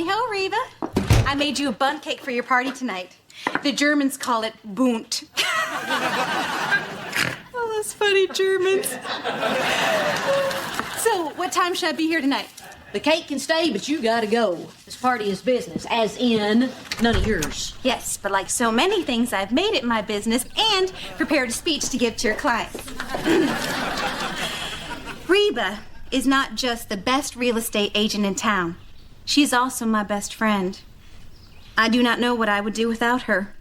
Howdy ho, Reba. I made you a bun cake for your party tonight. The Germans call it Bunt. Oh, those funny Germans. So, what time should I be here tonight? The cake can stay, but you gotta go. This party is business, as in none of yours. Yes, but like so many things, I've made it my business and prepared a speech to give to your clients. Reba is not just the best real estate agent in town. She's also my best friend. I do not know what I would do without her.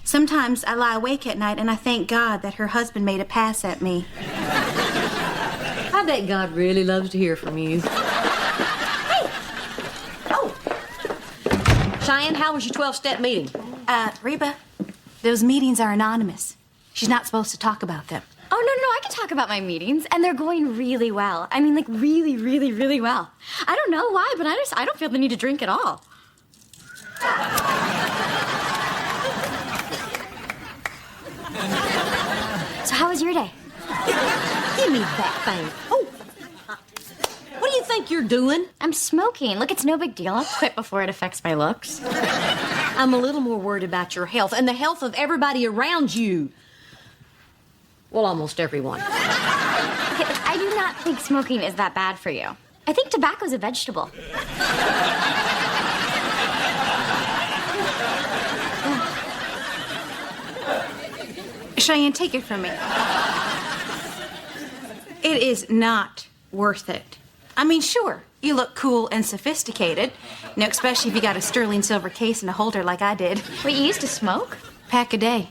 Sometimes I lie awake at night and I thank God that her husband made a pass at me. I bet God really loves to hear from you. Hey! Oh! Cheyenne, how was your 12-step meeting? Reba, those meetings are anonymous. She's not supposed to talk about them. Oh, no, I can talk about my meetings, and they're going really well. I mean, like, really, really, really well. I don't know why, but I don't feel the need to drink at all. So how was your day? Give me that thing. Oh! What do you think you're doing? I'm smoking. Look, it's no big deal. I'll quit before it affects my looks. I'm a little more worried about your health and the health of everybody around you. Well, almost everyone. Okay, I do not think smoking is that bad for you. I think tobacco's a vegetable. Cheyenne, take it from me. It is not worth it. I mean, sure, you look cool and sophisticated. You know, especially if you got a sterling silver case and a holder like I did. Wait, you used to smoke? Pack a day.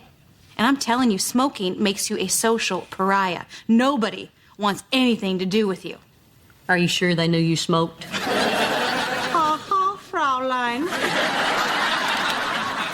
And I'm telling you, smoking makes you a social pariah. Nobody wants anything to do with you. Are you sure they knew you smoked? Ha, Fraulein.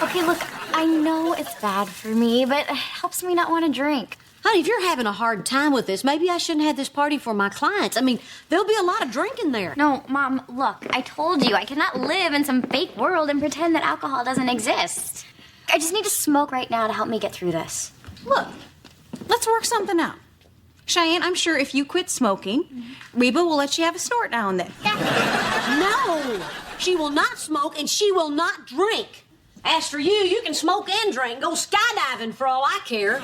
Okay, look, I know it's bad for me, but it helps me not want to drink. Honey, if you're having a hard time with this, maybe I shouldn't have this party for my clients. I mean, there'll be a lot of drinking there. No, Mom, look, I told you, I cannot live in some fake world and pretend that alcohol doesn't exist. I just need to smoke right now to help me get through this. Look, let's work something out. Cheyenne, I'm sure if you quit smoking, Reba will let you have a snort now and then. No! She will not smoke and she will not drink. As for you, you can smoke and drink. Go skydiving for all I care.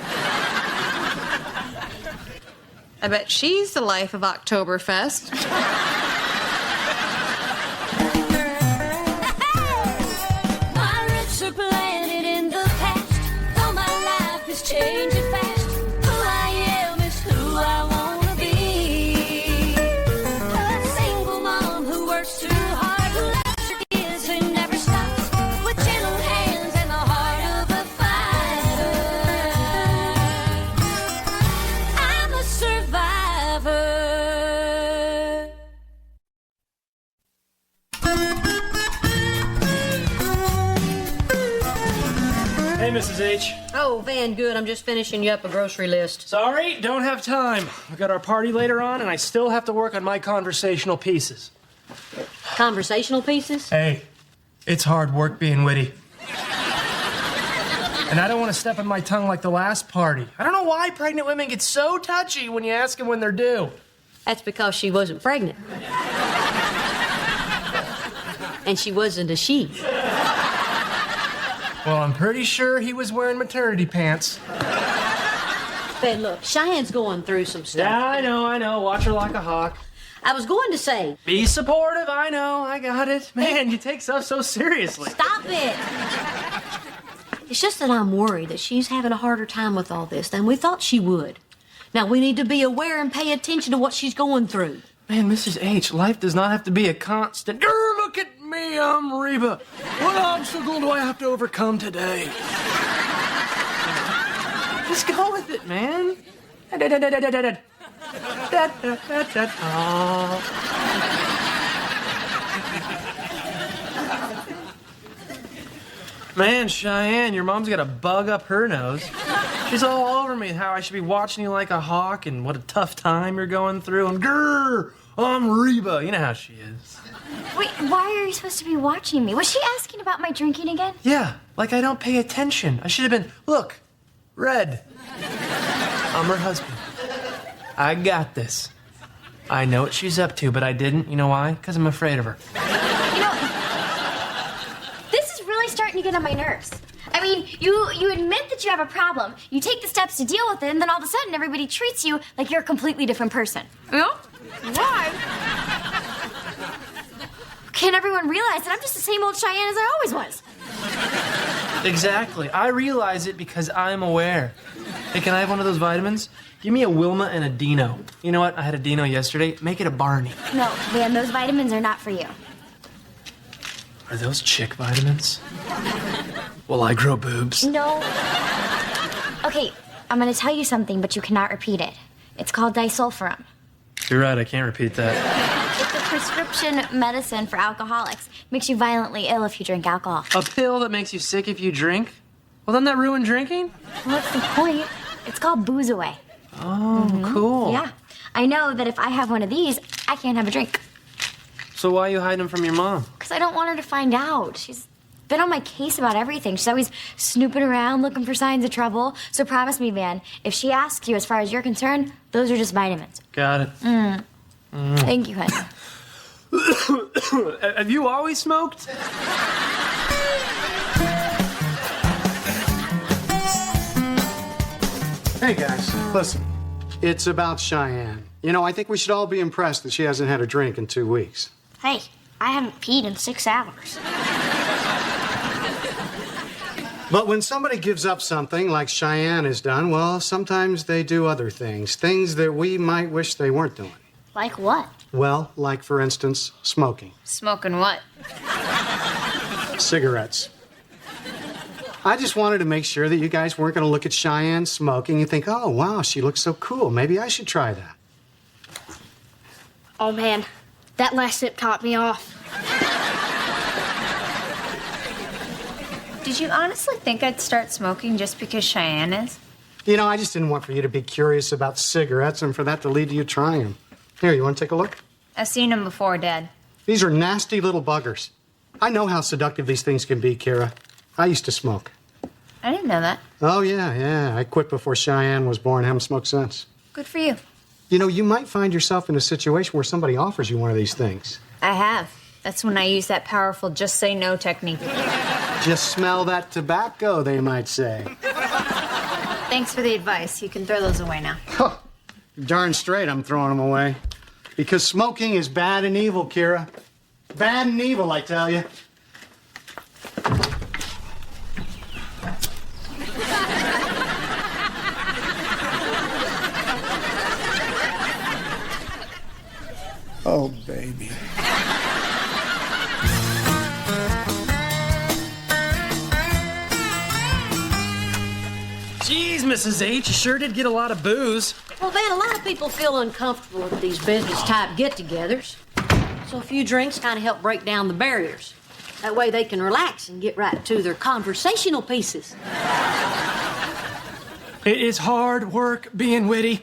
I bet she's the life of Oktoberfest. My roots are planted in the past, though my life is changing fast. Who I am is who I wanna be. A single mom who works too hard, who loves her kids and never stops, with gentle hands and the heart of a fighter. I'm a survivor. Hey, Mrs. H. Oh, Van, good. I'm just finishing you up a grocery list. Sorry, don't have time. We've got our party later on, and I still have to work on my conversational pieces. Conversational pieces? Hey, it's hard work being witty. And I don't want to step on my tongue like the last party. I don't know why pregnant women get so touchy when you ask them when they're due. That's because she wasn't pregnant. And she wasn't a she. Well, I'm pretty sure he was wearing maternity pants. But look, Cheyenne's going through some stuff. Yeah, I know. Watch her like a hawk. I was going to say, Be supportive, I know. I got it. Man, you take stuff so seriously. stop it! It's just that I'm worried that she's having a harder time with all this than we thought she would. Now, we need to be aware and pay attention to what she's going through. Man, Mrs. H, life does not have to be a constant. Grr, look at me, I'm Reba. What obstacle do I have to overcome today? Just go with it, man. Man, Cheyenne, your mom's got a bug up her nose. She's all over me how I should be watching you like a hawk and what a tough time you're going through. And grrr, I'm Reba. You know how she is. Wait, why are you supposed to be watching me? Was she asking about my drinking again? Yeah, like I don't pay attention. I should have been, look, red. I'm her husband. I got this. I know what she's up to, but I didn't. You know why? Because I'm afraid of her. You know, to get on my nerves. I mean, you admit that you have a problem, you take the steps to deal with it, and then all of a sudden everybody treats you like you're a completely different person. Yeah? Why? Can't everyone realize that I'm just the same old Cheyenne as I always was? Exactly. I realize it because I'm aware. Hey, can I have one of those vitamins? Give me a Wilma and a Dino. You know what? I had a Dino yesterday. Make it a Barney. No, man, those vitamins are not for you. Are those chick vitamins? Will I grow boobs? No. Okay, I'm gonna tell you something, but you cannot repeat it. It's called disulfiram. You're right, I can't repeat that. It's a prescription medicine for alcoholics. Makes you violently ill if you drink alcohol. A pill that makes you sick if you drink? Well, doesn't that ruin drinking? Well, that's the point. It's called Booze Away. Oh, cool. Yeah. I know that if I have one of these, I can't have a drink. So why are you hiding them from your mom? Because I don't want her to find out. She's been on my case about everything. She's always snooping around looking for signs of trouble. So promise me, Van, if she asks you as far as you're concerned, those are just vitamins. Got it. Thank you, honey. Have you always smoked? Hey guys, listen. It's about Cheyenne. You know, I think we should all be impressed that she hasn't had a drink in 2 weeks. Hey, I haven't peed in 6 hours. But when somebody gives up something like Cheyenne has done, well, sometimes they do other things. Things that we might wish they weren't doing. Like what? Well, like, for instance, smoking. Smoking what? Cigarettes. I just wanted to make sure that you guys weren't going to look at Cheyenne smoking and think, oh, wow, she looks so cool. Maybe I should try that. Oh, man, that last sip topped me off. Did you honestly think I'd start smoking just because Cheyenne is? You know, I just didn't want for you to be curious about cigarettes and for that to lead to you trying them. Here, you want to take a look? I've seen them before, Dad. These are nasty little buggers. I know how seductive these things can be, Kira. I used to smoke. I didn't know that. Oh, yeah. I quit before Cheyenne was born. Haven't smoked since. Good for you. You know, you might find yourself in a situation where somebody offers you one of these things. I have. That's when I use that powerful just say no technique. Just smell that tobacco, they might say. Thanks for the advice. You can throw those away now. Huh. Darn straight I'm throwing them away. Because smoking is bad and evil, Kira. Bad and evil, I tell you. Oh, baby. Jeez, Mrs. H, you sure did get a lot of booze. Well, Van, a lot of people feel uncomfortable with these business-type get-togethers. So a few drinks kind of help break down the barriers. That way they can relax and get right to their conversational pieces. It is hard work being witty.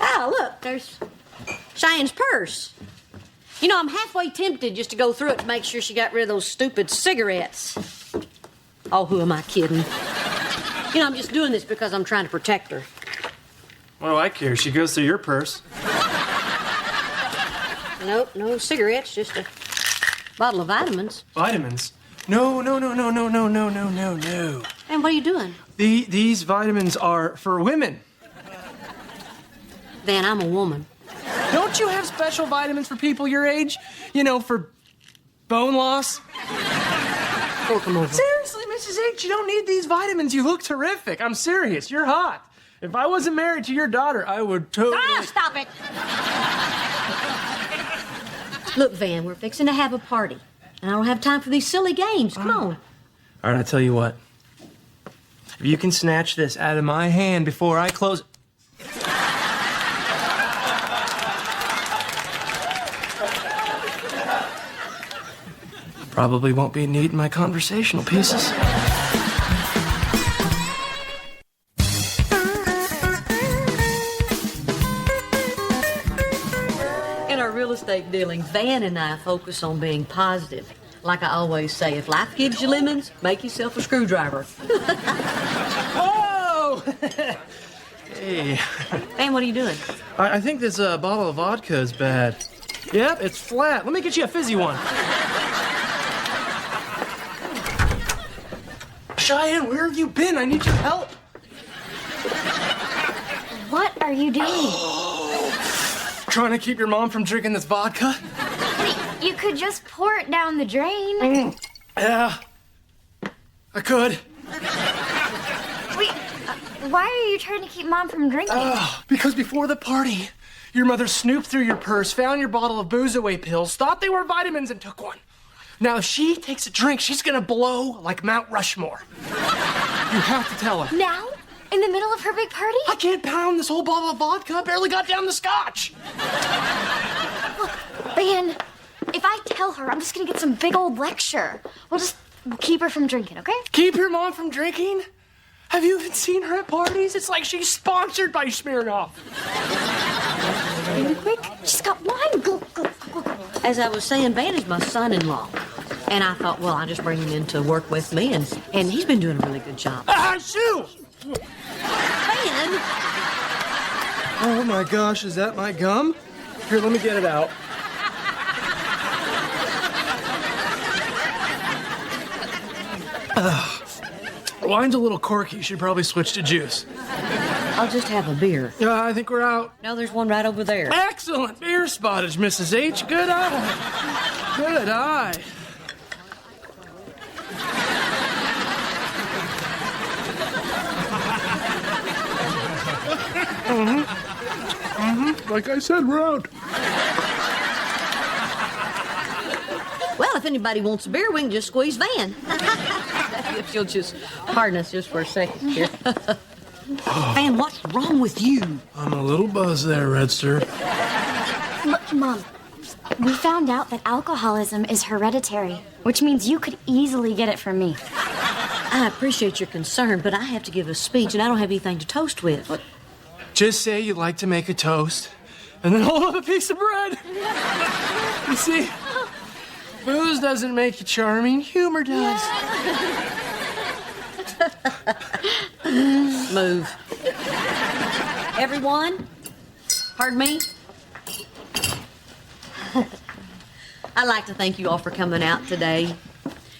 Oh, look, there's Cheyenne's purse. You know, I'm halfway tempted just to go through it to make sure she got rid of those stupid cigarettes. Oh, who am I kidding? You know, I'm just doing this because I'm trying to protect her. What do I care? She goes through your purse. Nope, no cigarettes, just a bottle of vitamins. Vitamins? No. And what are you doing? These vitamins are for women. Van, I'm a woman. Don't you have special vitamins for people your age? You know, for bone loss? Or come over. Seriously, Mrs. H, you don't need these vitamins. You look terrific. I'm serious. You're hot. If I wasn't married to your daughter, I would totally... Ah, stop it! Look, Van, we're fixing to have a party. And I don't have time for these silly games. Come on. All right, I'll tell you what. If you can snatch this out of my hand before I close... Probably won't be needing my conversational pieces. In our real estate dealings, Van and I focus on being positive. Like I always say, if life gives you lemons, make yourself a screwdriver. Whoa! Hey. Van, what are you doing? I think this bottle of vodka is bad. Yep, it's flat. Let me get you a fizzy one. Cheyenne, where have you been? I need your help. What are you doing? Trying to keep your mom from drinking this vodka? You could just pour it down the drain. Yeah, I could. Wait, why are you trying to keep Mom from drinking? Because before the party, your mother snooped through your purse, found your bottle of booze-away pills, thought they were vitamins, and took one. Now, if she takes a drink, she's gonna blow like Mount Rushmore. You have to tell her. Now? In the middle of her big party? I can't pound this whole bottle of vodka. I barely got down the scotch. Look, Van, if I tell her, I'm just gonna get some big old lecture. We'll keep her from drinking, okay? Keep your mom from drinking? Have you even seen her at parties? It's like she's sponsored by Smirnoff. Really quick, she's got wine. Go. As I was saying, Van is my son-in-law. And I thought, well, I'll just bring him in to work with me, and he's been doing a really good job. Shoo! Van! Oh my gosh, is that my gum? Here, let me get it out. Wine's a little corky. You should probably switch to juice. I'll just have a beer. I think we're out. No, there's one right over there. Excellent beer spottage, Mrs. H. Good eye. Good eye. Like I said, we're out. Well, if anybody wants a beer, we can just squeeze Van. If you'll just pardon us just for a second here. Van, what's wrong with you? I'm a little buzzed there, Redster. Mom, we found out that alcoholism is hereditary, which means you could easily get it from me. I appreciate your concern, but I have to give a speech, and I don't have anything to toast with. Just say you'd like to make a toast, and then hold up a piece of bread. You see, booze doesn't make you charming, humor does. Move. Everyone, pardon me. I'd like to thank you all for coming out today.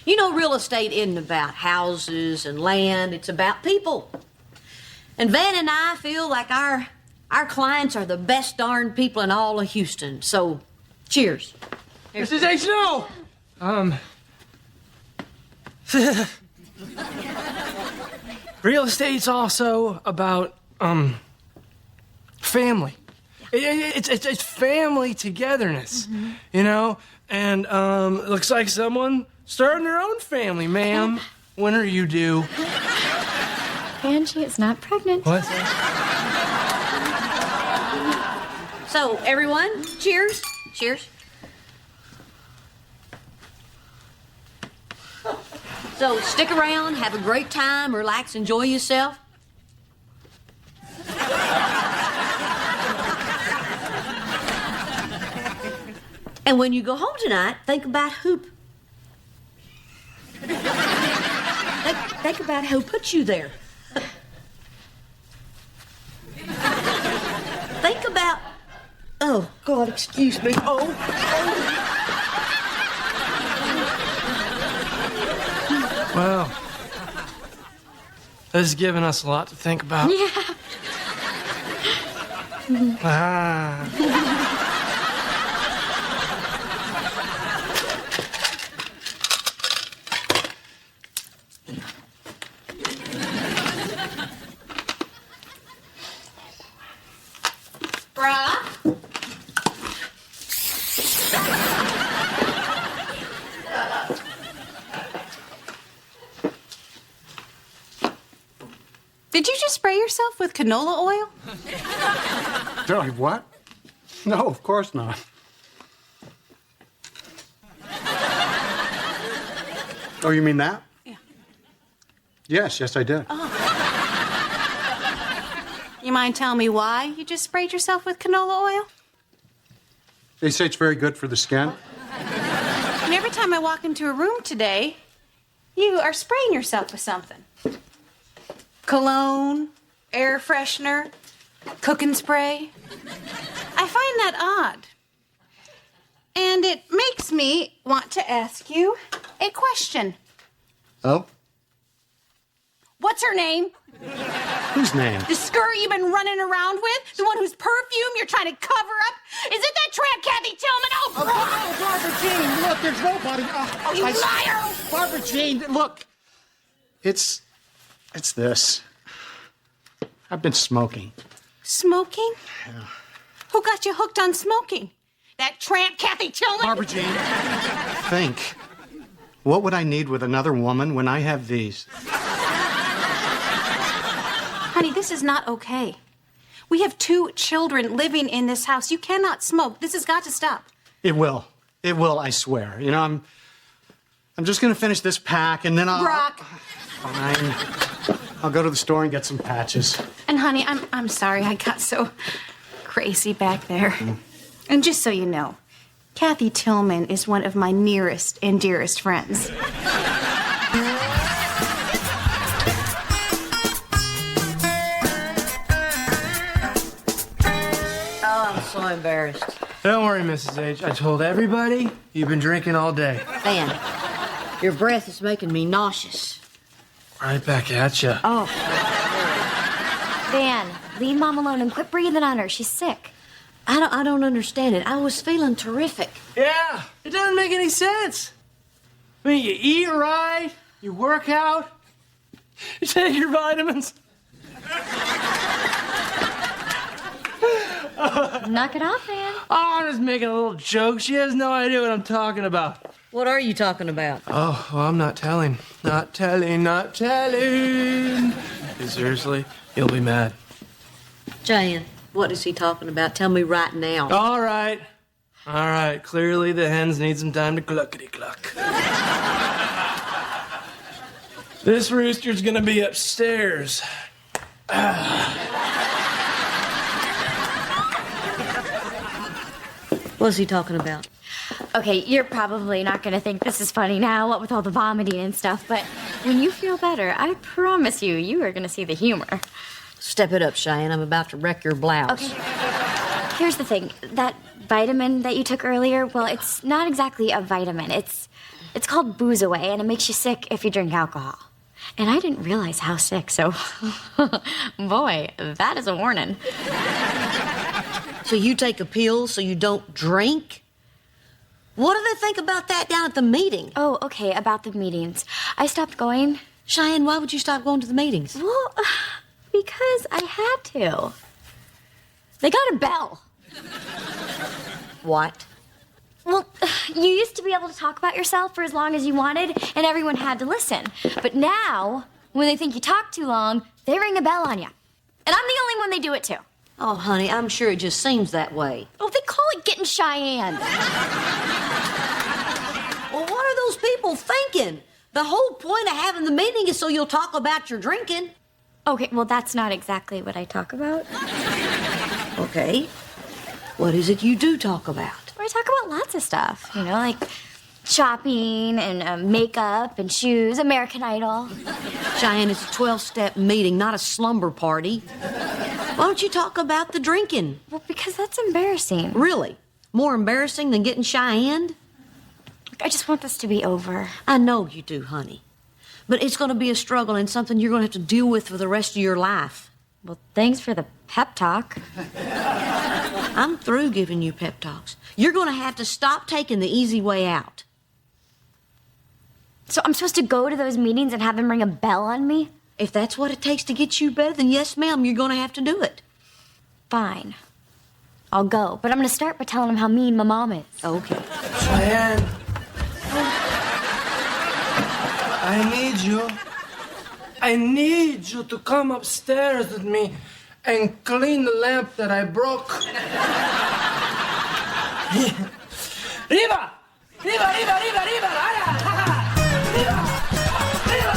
You know, real estate isn't about houses and land, it's about people. And Van and I feel like our clients are the best darn people in all of Houston. So, cheers. Mrs. H. No! Real estate's also about, family. It's family togetherness, you know? And, it looks like someone starting their own family, ma'am. When are you due? And she is not pregnant. What? So, everyone, cheers. Cheers. So, stick around, have a great time, relax, enjoy yourself. And when you go home tonight, think about who... think about who put you there. Think about... Oh, God, excuse me. Oh. Well, this has given us a lot to think about. Yeah. Did you just spray yourself with canola oil? Darling, what? No, of course not. Oh, you mean that? Yeah. Yes, I did. You mind telling me why you just sprayed yourself with canola oil? They say it's very good for the skin. And every time I walk into a room today, you are spraying yourself with something. Cologne, air freshener, cooking spray. I find that odd. And it makes me want to ask you a question. Oh? What's her name? Whose name? The skirt you've been running around with? The one whose perfume you're trying to cover up? Is it that tramp Kathy Tillman? Oh, Barbara Jean, look, there's nobody. you liar! Barbara Jean, look. It's this. I've been smoking. Smoking? Yeah. Who got you hooked on smoking? That tramp Kathy Tillman? Barbara Jean, think. What would I need with another woman when I have these? Honey, this is not okay. We have 2 children living in this house. You cannot smoke. This has got to stop. It will. It will, I swear. You know, I'm just gonna finish this pack and then I'll... Brock. Fine. I'll go to the store and get some patches. And honey, I'm sorry I got so crazy back there. And just so you know, Kathy Tillman is one of my nearest and dearest friends. Oh, I'm so embarrassed. Don't worry, Mrs. H. I told everybody you've been drinking all day. Van, your breath is making me nauseous. Right back at you. Oh, Van, leave Mom alone and quit breathing on her. She's sick. I don't understand it. I was feeling terrific. Yeah, it doesn't make any sense. I mean, you eat right, you work out, you take your vitamins. Knock it off, Van. Oh, I'm just making a little joke. She has no idea what I'm talking about. What are you talking about? Oh, well, I'm not telling. Not telling, not telling. Seriously, you'll be mad. Jan, what is he talking about? Tell me right now. All right. Clearly the hens need some time to cluckety-cluck. This rooster's gonna be upstairs. What's he talking about? Okay, you're probably not gonna think this is funny now, what with all the vomiting and stuff, but when you feel better, I promise you are gonna see the humor. Step it up, Cheyenne. I'm about to wreck your blouse. Okay. Here's the thing. That vitamin that you took earlier, well, it's not exactly a vitamin. It's called Booze Away, and it makes you sick if you drink alcohol. And I didn't realize how sick, so boy, that is a warning. So you take a pill so you don't drink? What do they think about that down at the meeting? Oh, okay, about the meetings. I stopped going. Cheyenne, why would you stop going to the meetings? Well, because I had to. They got a bell. What? Well, you used to be able to talk about yourself for as long as you wanted, and everyone had to listen. But now, when they think you talk too long, they ring a bell on you. And I'm the only one they do it to. Oh, honey, I'm sure it just seems that way. Oh, they call it getting Cheyenne. Well, what are those people thinking? The whole point of having the meeting is so you'll talk about your drinking. Okay, well, that's not exactly what I talk about. Okay. What is it you do talk about? I talk about lots of stuff, you know, like shopping and makeup and shoes, American Idol. Cheyenne, it's a 12-step meeting, not a slumber party. Why don't you talk about the drinking? Well, because that's embarrassing. Really? More embarrassing than getting Cheyenne? I just want this to be over. I know you do, honey. But it's going to be a struggle and something you're going to have to deal with for the rest of your life. Well, thanks for the pep talk. I'm through giving you pep talks. You're going to have to stop taking the easy way out. So I'm supposed to go to those meetings and have them ring a bell on me? If that's what it takes to get you better, then yes, ma'am, you're going to have to do it. Fine. I'll go, but I'm going to start by telling them how mean my mom is. Okay. Cheyenne. I need you to come upstairs with me and clean the lamp that I broke. Reba! Reba, Reba, Reba, Reba! Reba! Reba!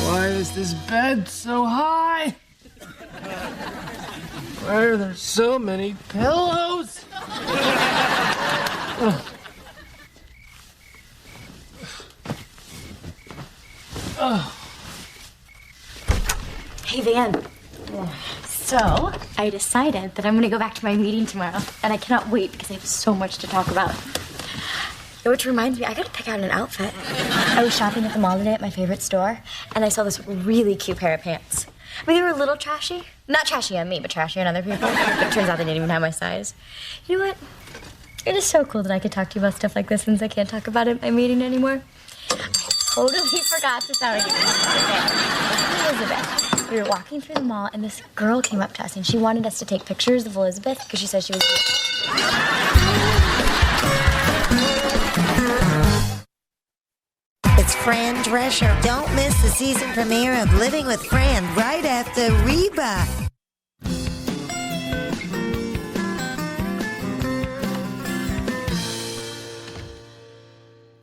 Why is this bed so high? Why are there so many pillows? Hey, Van. So, I decided that I'm going to go back to my meeting tomorrow, and I cannot wait because I have so much to talk about. Which reminds me, I gotta pick out an outfit. I was shopping at the mall today at my favorite store, and I saw this really cute pair of pants. I mean, they were a little trashy. Not trashy on me, but trashy on other people. But it turns out they didn't even have my size. You know what? It is so cool that I could talk to you about stuff like this since I can't talk about it at my meeting anymore. I totally forgot to tell you. Elizabeth, we were walking through the mall, and this girl came up to us, and she wanted us to take pictures of Elizabeth because she said she was beautiful. It's Fran Drescher. Don't miss the season premiere of Living with Fran right after Reba.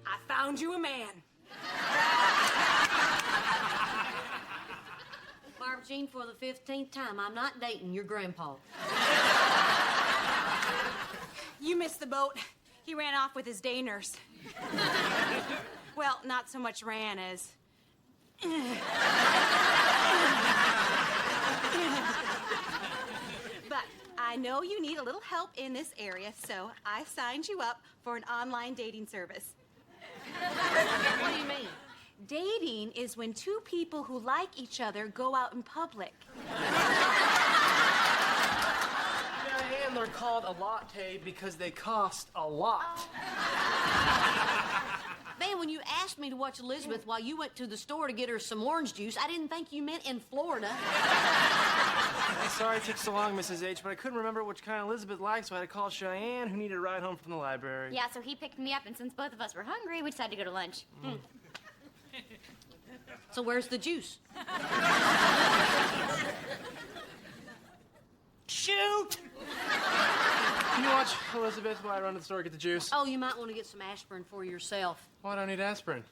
I found you a man. Barb Jean, for the 15th time, I'm not dating your grandpa. You missed the boat. He ran off with his day nurse. Well, not so much ran as... But I know you need a little help in this area, so I signed you up for an online dating service. What do you mean? Dating is when two people who like each other go out in public. Yeah, and they're called a latte because they cost a lot. Man, when you asked me to watch Elizabeth while you went to the store to get her some orange juice, I didn't think you meant in Florida. I'm sorry it took so long, Mrs. H, but I couldn't remember which kind Elizabeth liked, so I had to call Cheyenne, who needed a ride home from the library. Yeah, so he picked me up, and since both of us were hungry, we decided to go to lunch. So where's the juice? Shoot! Can you watch Elizabeth while I run to the store to get the juice? Oh, you might want to get some aspirin for yourself. Why do I need aspirin?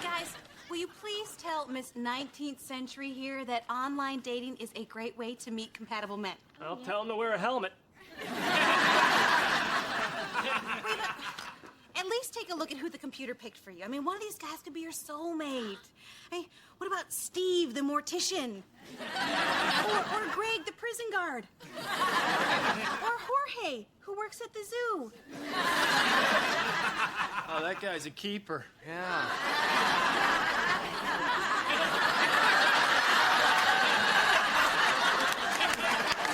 Guys, will you please tell Miss 19th Century here that online dating is a great way to meet compatible men? I'll tell them to wear a helmet. At least take a look at who the computer picked for you. I mean, one of these guys could be your soulmate. Hey, what about Steve, the mortician? Or Greg, the prison guard? Or Jorge, who works at the zoo? Oh, that guy's a keeper. Yeah.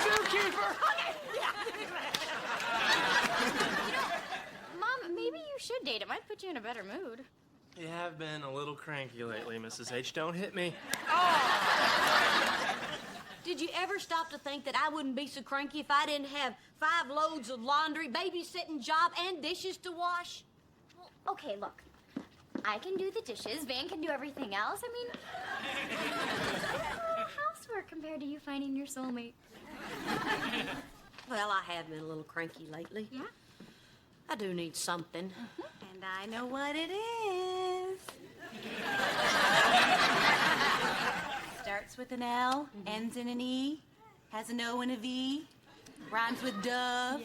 Zookeeper! Mom, maybe you should date. It might put you in a better mood. You have been a little cranky lately, Mrs. H. Don't hit me. Did you ever stop to think that I wouldn't be so cranky if I didn't have 5 loads of laundry, babysitting job, and dishes to wash? Well, okay, look. I can do the dishes. Van can do everything else. I mean, housework compared to you finding your soulmate. Well, I have been a little cranky lately. Yeah? I do need something. And I know what it is. Starts with an L, ends in an E, has an O and a V, rhymes with dove.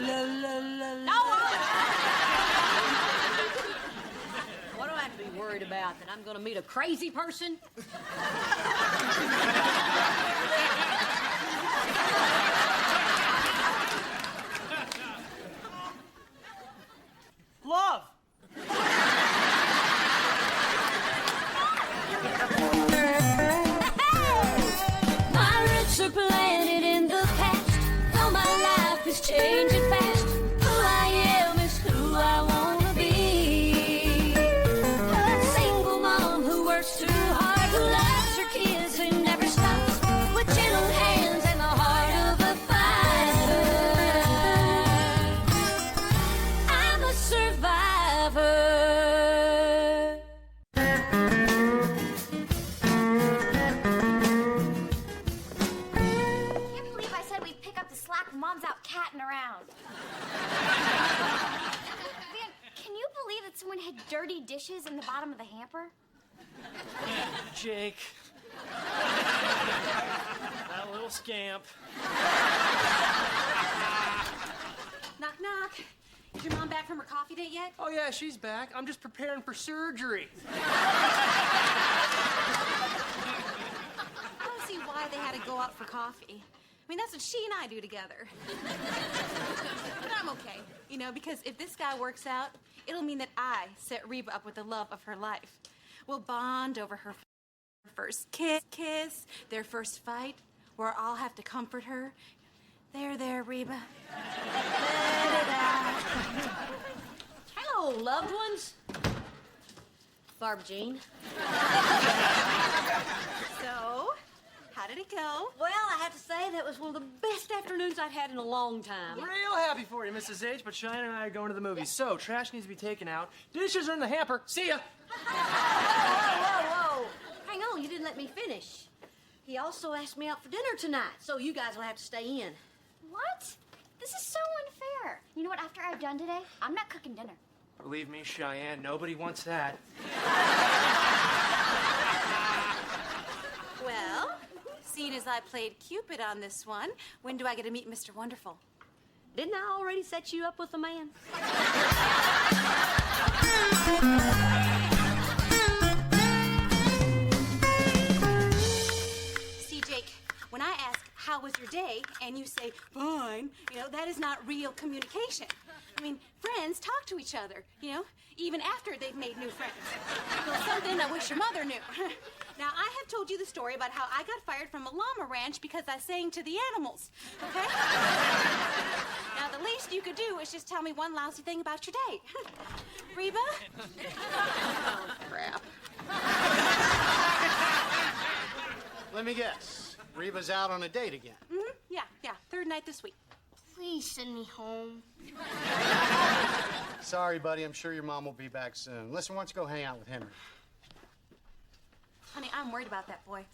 La la la la. What do I have to be worried about? That I'm going to meet a crazy person? Love! My roots are planted in the past, though my life is changing fast. Who I am is who I wanna be. A single mom who works too hard, who loves her kids and never stops, with gentle hands and the heart of a fighter. I'm a survivor. Can't believe I said we'd pick up the slack when Mom's out catting around. Van, can you believe that someone had dirty dishes in the bottom of the hamper? Jake. That little scamp. Knock, knock. Is your mom back from her coffee date yet? Oh, yeah, she's back. I'm just preparing for surgery. I don't see why they had to go out for coffee. I mean, that's what she and I do together. But I'm okay, you know, because if this guy works out, it'll mean that I set Reba up with the love of her life. We'll bond over her first kiss, their first fight, where I'll have to comfort her. There, Reba. Let it out. Hello, loved ones. Barb Jean. So, how did it go? Well, I have to say that was one of the best afternoons I've had in a long time. Real happy for you, Mrs. H, but Cheyenne and I are going to the movies. So, trash needs to be taken out. Dishes are in the hamper. See ya. Whoa. Hang on, you didn't let me finish. He also asked me out for dinner tonight, so you guys will have to stay in. What? This is so unfair. You know what? After I've done today, I'm not cooking dinner. Believe me, Cheyenne, nobody wants that. Well, seeing as I played Cupid on this one, when do I get to meet Mr. Wonderful? Didn't I already set you up with a man? See, Jake, when I ask, how was your day, and you say, fine, you know, that is not real communication. I mean, friends talk to each other, you know, even after they've made new friends. Well, something I wish your mother knew. Now, I have told you the story about how I got fired from a llama ranch because I sang to the animals, okay? Now, the least you could do is just tell me one lousy thing about your day. Reba? Oh, crap. Let me guess. Reba's out on a date again. Mm-hmm. Yeah. Third night this week. Please send me home. Sorry, buddy. I'm sure your mom will be back soon. Listen, why don't you go hang out with Henry? Honey, I'm worried about that boy.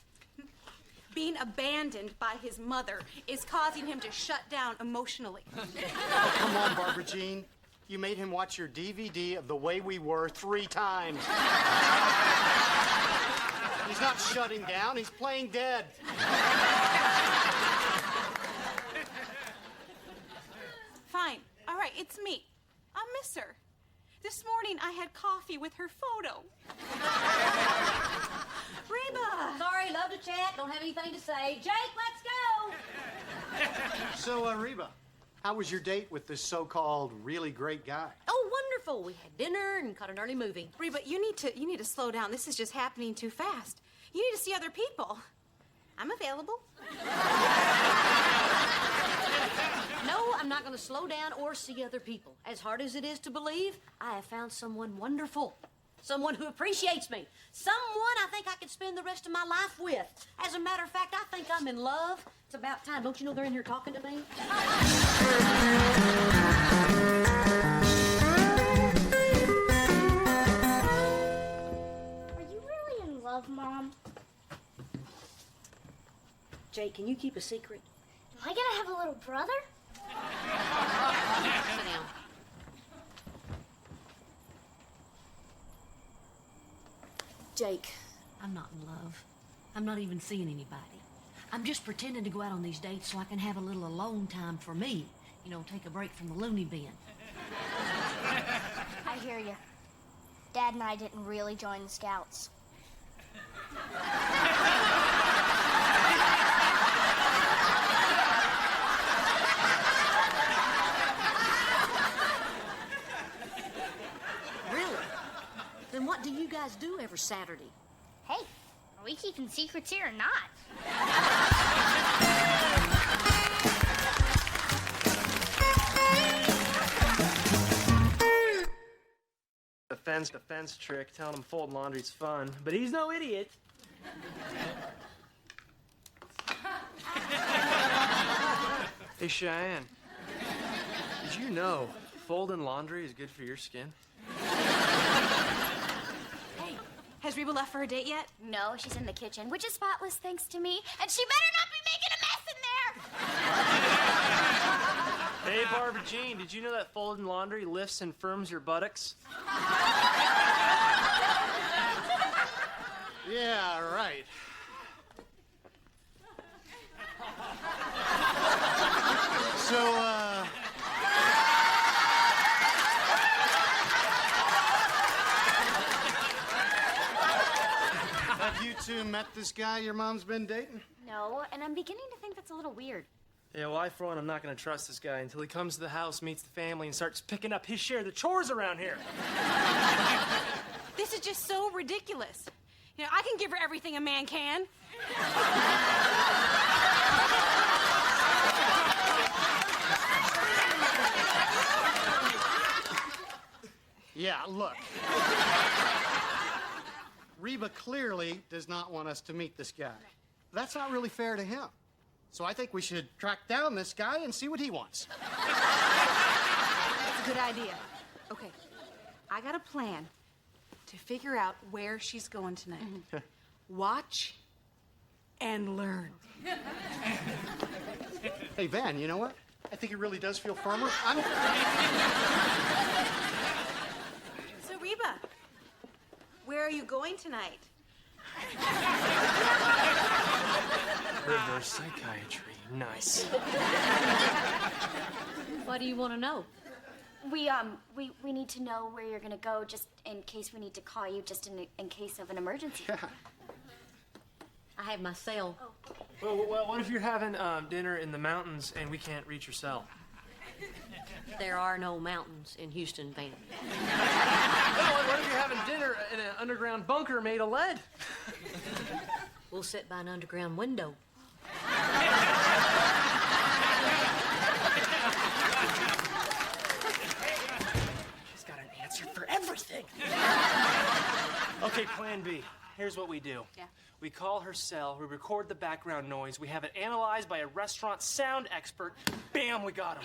Being abandoned by his mother is causing him to shut down emotionally. Oh, come on, Barbara Jean. You made him watch your DVD of The Way We Were 3 times. He's not shutting down. He's playing dead. Fine. All right, it's me. I'll miss her. This morning I had coffee with her photo. Reba! Sorry, love to chat. Don't have anything to say. Jake, let's go. So, Reba, how was your date with this so-called really great guy? Oh, wonderful. We had dinner and caught an early movie. Reba, you need to slow down. This is just happening too fast. You need to see other people. I'm available. No, I'm not going to slow down or see other people. As hard as it is to believe, I have found someone wonderful. Someone who appreciates me. Someone I think I could spend the rest of my life with. As a matter of fact, I think I'm in love. It's about time. Don't you know they're in here talking to me? Are you really in love, Mom? Jake, can you keep a secret? Am I gonna have a little brother? Sit down. Jake, I'm not in love. I'm not even seeing anybody. I'm just pretending to go out on these dates so I can have a little alone time for me. You know, take a break from the loony bin. I hear you. Dad and I didn't really join the Scouts. Really? Then what do you guys do every Saturday? Hey, are we keeping secrets here or not? Defense trick, telling him folding laundry's fun, but he's no idiot. Hey, Cheyenne, did you know folding laundry is good for your skin? Hey, has Reba left for her date yet? No, she's in the kitchen, which is spotless thanks to me, and she better not be making a mess in there! Hey, Barbara Jean, did you know that folding laundry lifts and firms your buttocks? Yeah, right. So, have you two met this guy your mom's been dating? No, and I'm beginning to think that's a little weird. Yeah, well, I, for one, I'm not going to trust this guy until he comes to the house, meets the family, and starts picking up his share of the chores around here. This is just so ridiculous. You know, I can give her everything a man can. Yeah, look. Reba clearly does not want us to meet this guy. That's not really fair to him. So I think we should track down this guy and see what he wants. That's a good idea. Okay, I got a plan to figure out where she's going tonight. Watch and learn. Hey, Van, you know what? I think it really does feel firmer. So, Reba, where are you going tonight? Reverse psychiatry. Nice. What do you want to know? We need to know where you're gonna go, just in case we need to call you, just in case of an emergency. I have my cell. Well, what if you're having dinner in the mountains and we can't reach your cell? There are no mountains in Houston, Van. What if you're having dinner in an underground bunker made of lead? We'll sit by an underground window. She's got an answer for everything. Okay, plan B. Here's what we do. Yeah. We call her cell, we record the background noise, we have it analyzed by a restaurant sound expert. Bam, we got him.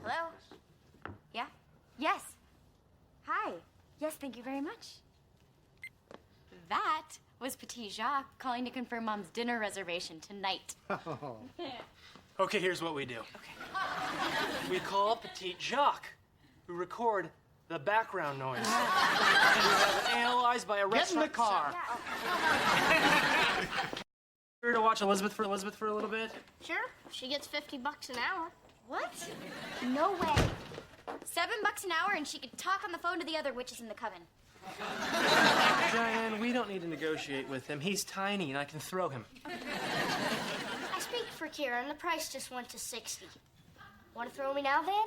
Hello? Yeah? Yes. Hi. Yes, thank you very much. That was Petit Jacques calling to confirm Mom's dinner reservation tonight. Okay, here's what we do. Okay. We call Petit Jacques, who record the background noise. And we have it analyzed by a restaurant car. Here to watch Elizabeth for a little bit. Sure, she gets $50 an hour. What? No way. $7 an hour and she could talk on the phone to the other witches in the coven. Diane, we don't need to negotiate with him. He's tiny and I can throw him. I speak for Kira, and the price just went to $60. Want to throw me now, Van?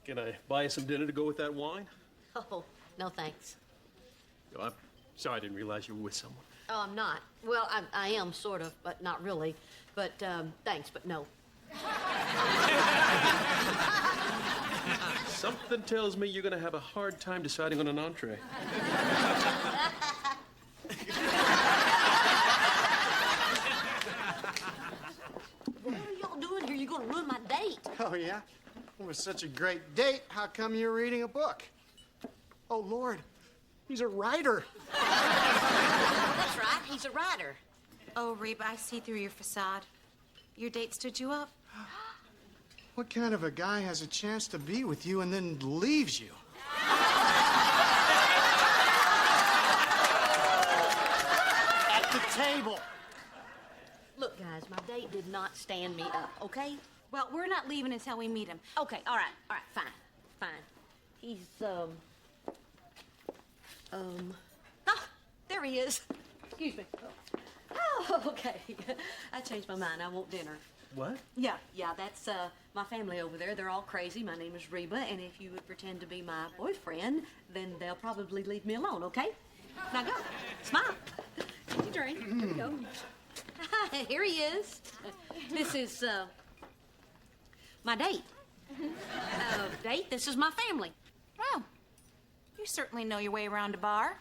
Can I buy you some dinner to go with that wine? Oh, no thanks. No, I'm sorry, I didn't realize you were with someone. Oh, I'm not. Well, I am sort of, but not really. But thanks, but no. Something tells me you're going to have a hard time deciding on an entree. What are y'all doing here? You're going to ruin my date. Oh, yeah? It was such a great date. How come you're reading a book? Oh, Lord, he's a writer. That's right. He's a writer. Oh, Reba, I see through your facade. Your date stood you up. What kind of a guy has a chance to be with you and then leaves you? At the table. Look, guys, my date did not stand me up, okay? Well, we're not leaving until we meet him. Okay, all right, fine. He's, there he is. Excuse me. Oh, okay. I changed my mind. I want dinner. What? Yeah, that's, my family over there. They're all crazy. My name is Reba, and if you would pretend to be my boyfriend, then they'll probably leave me alone, okay? Now go. Smile. Take your drink. Here we go. Here he is. This is, my date. Date, this is my family. Well, you certainly know your way around a bar.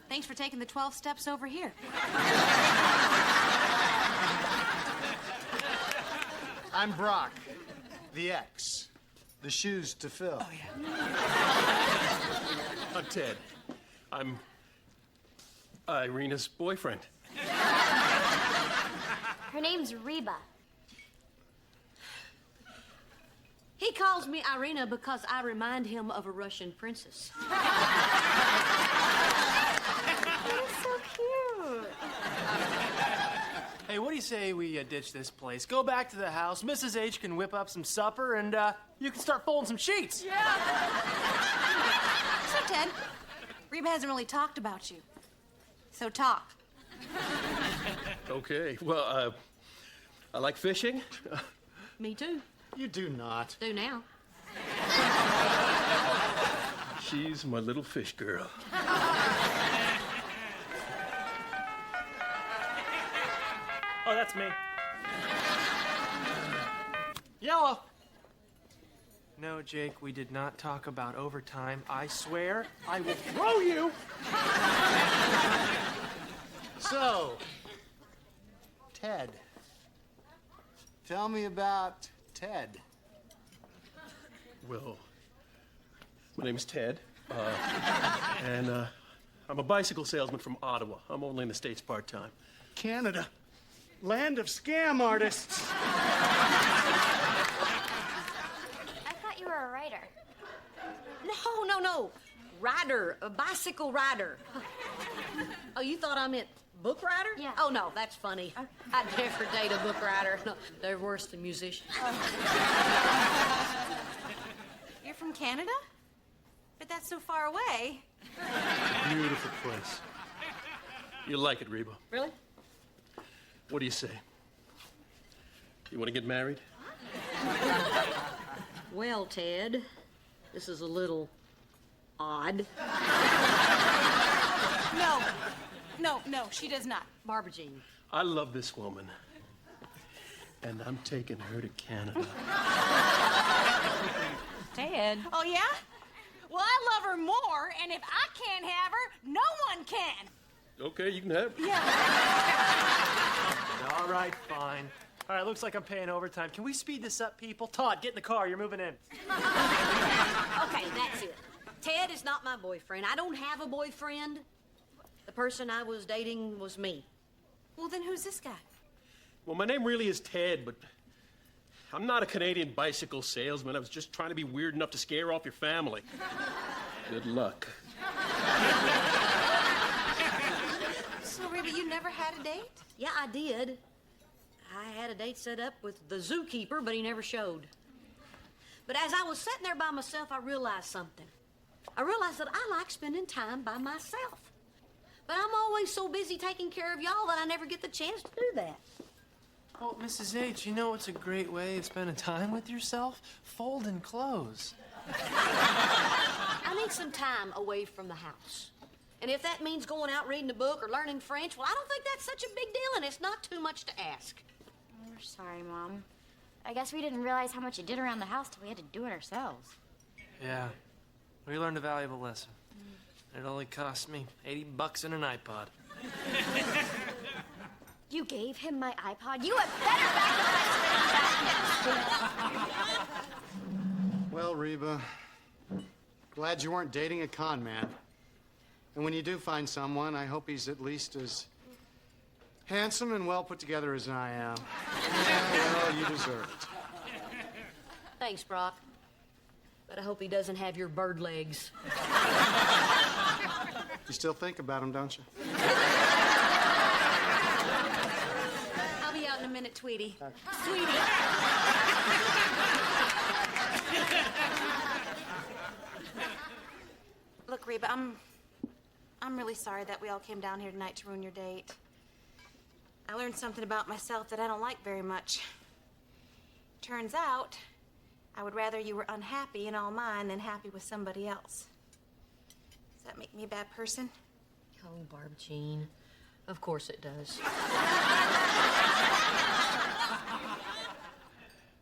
Thanks for taking the 12 steps over here. I'm Brock, the ex, the shoes to fill. Oh, yeah. I'm Ted. I'm Irina's boyfriend. Her name's Reba. He calls me Irina because I remind him of a Russian princess. That's so cute. Hey, what do you say we ditch this place, go back to the house, Mrs. H can whip up some supper, and you can start folding some sheets. Yeah. So, Ted, Reba hasn't really talked about you. So talk. Okay. Well, I like fishing. Me too. You do not. Do now. She's my little fish girl. Oh, that's me. Yellow. No, Jake, we did not talk about overtime. I swear I will throw you. So, Ted. Tell me about Ted. Well, my name's Ted, and I'm a bicycle salesman from Ottawa. I'm only in the States part-time. Canada. Land of scam artists. I thought you were a writer. No. Rider, a bicycle rider. Oh, you thought I meant book writer? Yeah. Oh, no, that's funny. I'd never date a book writer. No, they're worse than musicians. You're from Canada? But that's so far away. Beautiful place. You'll like it, Reba. Really? What do you say? You want to get married? Well, Ted, this is a little odd. No, she does not. Barbara Jean. I love this woman, and I'm taking her to Canada. Ted. Oh, yeah? Well, I love her more, and if I can't have her, no one can. Okay, you can have her. All right, fine. All right, looks like I'm paying overtime. Can we speed this up, people? Todd, get in the car. You're moving in. Okay, that's it. Ted is not my boyfriend. I don't have a boyfriend. The person I was dating was me. Well, then who's this guy? Well, my name really is Ted, but I'm not a Canadian bicycle salesman. I was just trying to be weird enough to scare off your family. Good luck. So, Reba, you never had a date? Yeah, I did. I had a date set up with the zookeeper, but he never showed. But as I was sitting there by myself, I realized something. I realized that I like spending time by myself. But I'm always so busy taking care of y'all that I never get the chance to do that. Well, Mrs. H, you know what's a great way of spending time with yourself? Folding clothes. I need some time away from the house. And if that means going out reading a book or learning French, well, I don't think that's such a big deal, and it's not too much to ask. We're sorry, Mom. I guess we didn't realize how much you did around the house till we had to do it ourselves. Yeah, we learned a valuable lesson. It only cost me $80 and an iPod. You gave him my iPod? You had better back the Well, Reba, glad you weren't dating a con man. And when you do find someone, I hope he's at least as handsome and well put together as I am. Yeah, well, you deserve it. Thanks, Brock. But I hope he doesn't have your bird legs. You still think about him, don't you? I'll be out in a minute, Tweety. Sweetie. Look, Reba, I'm really sorry that we all came down here tonight to ruin your date. I learned something about myself that I don't like very much. Turns out, I would rather you were unhappy in all mine than happy with somebody else. Does that make me a bad person? Oh, Barb Jean. Of course it does.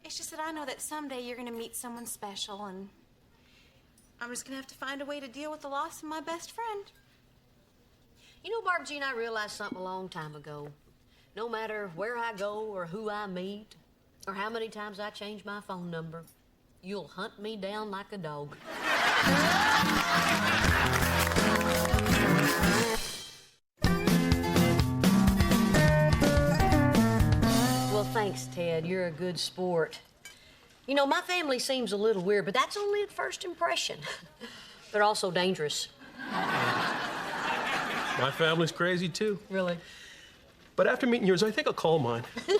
It's just that I know that someday you're gonna meet someone special, and I'm just gonna have to find a way to deal with the loss of my best friend. You know, Barb Jean, I realized something a long time ago. No matter where I go or who I meet, or how many times I change my phone number, you'll hunt me down like a dog. Well, thanks, Ted. You're a good sport. You know, my family seems a little weird, but that's only at first impression. They're also dangerous. My family's crazy, too. Really? But after meeting yours, I think I'll call mine. Hey,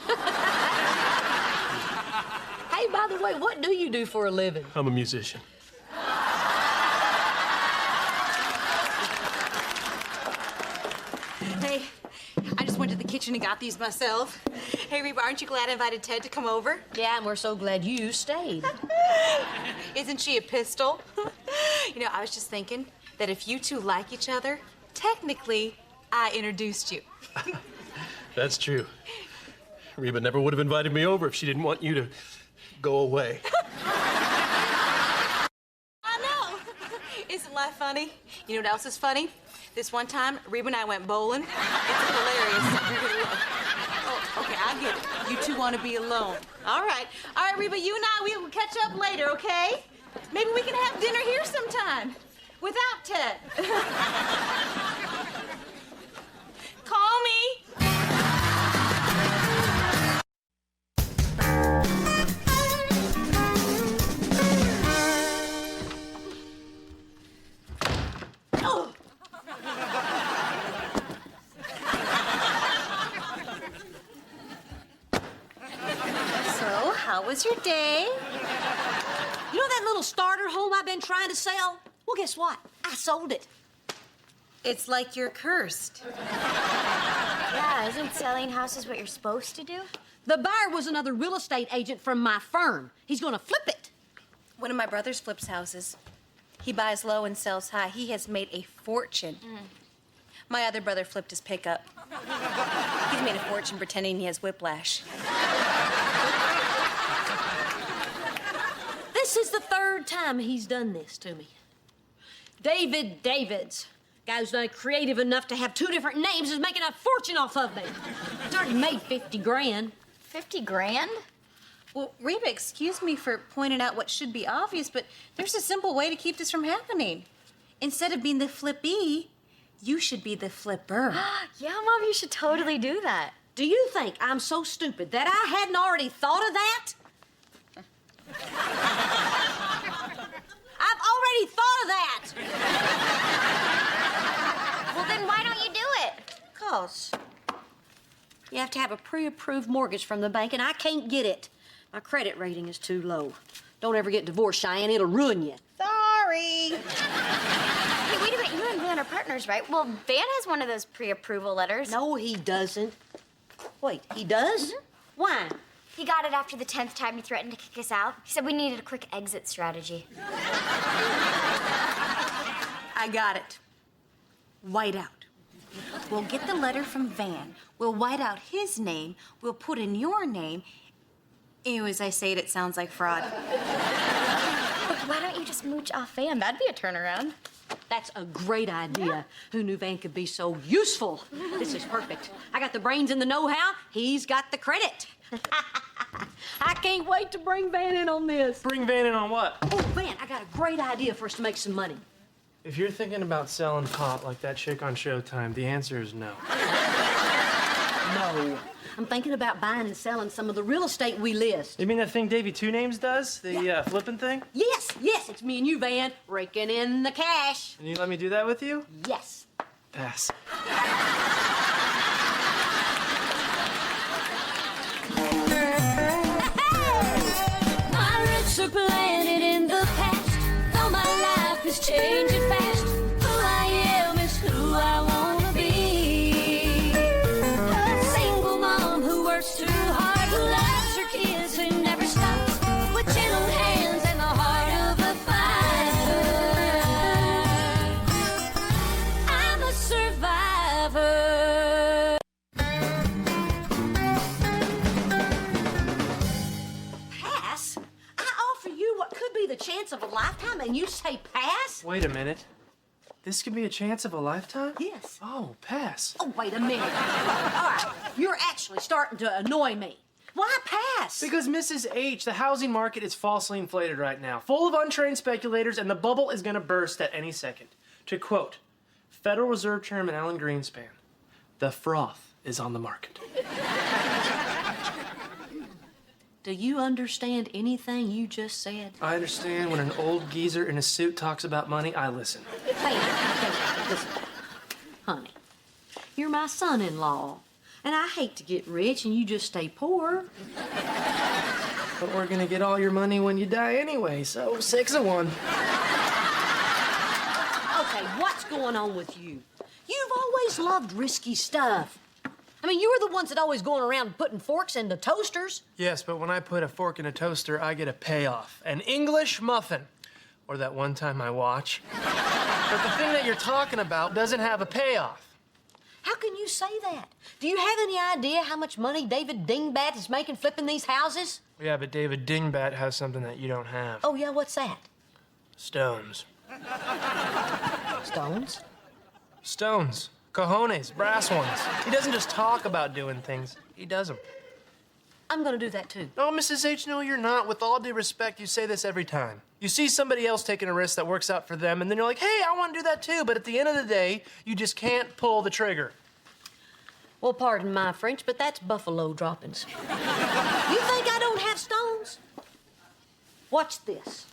by the way, what do you do for a living? I'm a musician. Hey, I just went to the kitchen and got these myself. Hey, Reba, aren't you glad I invited Ted to come over? Yeah, and we're so glad you stayed. Isn't she a pistol? You know, I was just thinking that if you two like each other, technically, I introduced you. That's true. Reba never would have invited me over if she didn't want you to go away. I know. Isn't life funny? You know what else is funny? This one time, Reba and I went bowling. It's hilarious. Oh, okay, I get it. You two want to be alone. All right, Reba, you and I, we will catch up later, okay? Maybe we can have dinner here sometime without Ted. Call me. Oh. So, how was your day? You know that little starter home I've been trying to sell? Well, guess what? I sold it. It's like you're cursed. Yeah, isn't selling houses what you're supposed to do? The buyer was another real estate agent from my firm. He's gonna flip it. One of my brothers flips houses. He buys low and sells high. He has made a fortune. My other brother flipped his pickup. He's made a fortune pretending he has whiplash. This is the third time he's done this to me. David Davids. Guy who's not creative enough to have two different names is making a fortune off of me. He's already made 50 grand. 50 grand? Well, Reba, excuse me for pointing out what should be obvious, but there's a simple way to keep this from happening. Instead of being the flippee, you should be the flipper. Yeah, Mom, you should totally do that. Do you think I'm so stupid that I hadn't already thought of that? I've already thought of that. Well, then why don't you do it? 'Cause you have to have a pre-approved mortgage from the bank, and I can't get it. My credit rating is too low. Don't ever get divorced, Cheyenne. It'll ruin you. Sorry. Hey, wait a minute. You and Van are partners, right? Well, Van has one of those pre-approval letters. No, he doesn't. Wait, he does? Why? He got it after the 10th time he threatened to kick us out. He said we needed a quick exit strategy. I got it. White out. We'll get the letter from Van. We'll white out his name. We'll put in your name. Ew, as I say it, it sounds like fraud. But why don't you just mooch off Van? That'd be a turnaround. That's a great idea. Who knew Van could be so useful? This is perfect. I got the brains and the know-how. He's got the credit. I can't wait to bring Van in on this. Bring Van in on what? Oh, Van, I got a great idea for us to make some money. If you're thinking about selling pot like that chick on Showtime, the answer is no. No. I'm thinking about buying and selling some of the real estate we list. You mean that thing Davey Two Names does? The flipping thing? Yes, it's me and you, Van, raking in the cash. And you let me do that with you? Yes. Pass. My roots are planted in the past, though my life is changing fast. Who I am is who I wanna be. A single mom who works too hard, who loves her kids and never stops, with gentle hands and the heart of a fighter. I'm a survivor. Pass? I offer you what could be the chance of a lifetime, and you say pass? Wait a minute. This could be a chance of a lifetime? Yes. Oh, pass. Oh, wait a minute. All right, you're actually starting to annoy me. Why pass? Because Mrs. H, the housing market is falsely inflated right now, full of untrained speculators, and the bubble is going to burst at any second. To quote Federal Reserve Chairman Alan Greenspan, the froth is on the market. Do you understand anything you just said? I understand when an old geezer in a suit talks about money, I listen. Hey, listen. Honey, you're my son-in-law. And I hate to get rich and you just stay poor. But we're gonna get all your money when you die anyway, so 6 of 1. Okay, what's going on with you? You've always loved risky stuff. I mean, you were the ones that always going around putting forks into toasters. Yes, but when I put a fork in a toaster, I get a payoff. An English muffin. Or that one time my watch. But the thing that you're talking about doesn't have a payoff. How can you say that? Do you have any idea how much money David Dingbat is making flipping these houses? Yeah, but David Dingbat has something that you don't have. Oh, yeah, what's that? Stones. Stones? Stones. Cojones. Brass ones. He doesn't just talk about doing things. He does them. I'm gonna do that too. No, Mrs. H, no, you're not. With all due respect, you say this every time. You see somebody else taking a risk that works out for them, and then you're like, hey, I want to do that too. But at the end of the day, you just can't pull the trigger. Well, pardon my French, but that's buffalo droppings. You think I don't have stones? Watch this.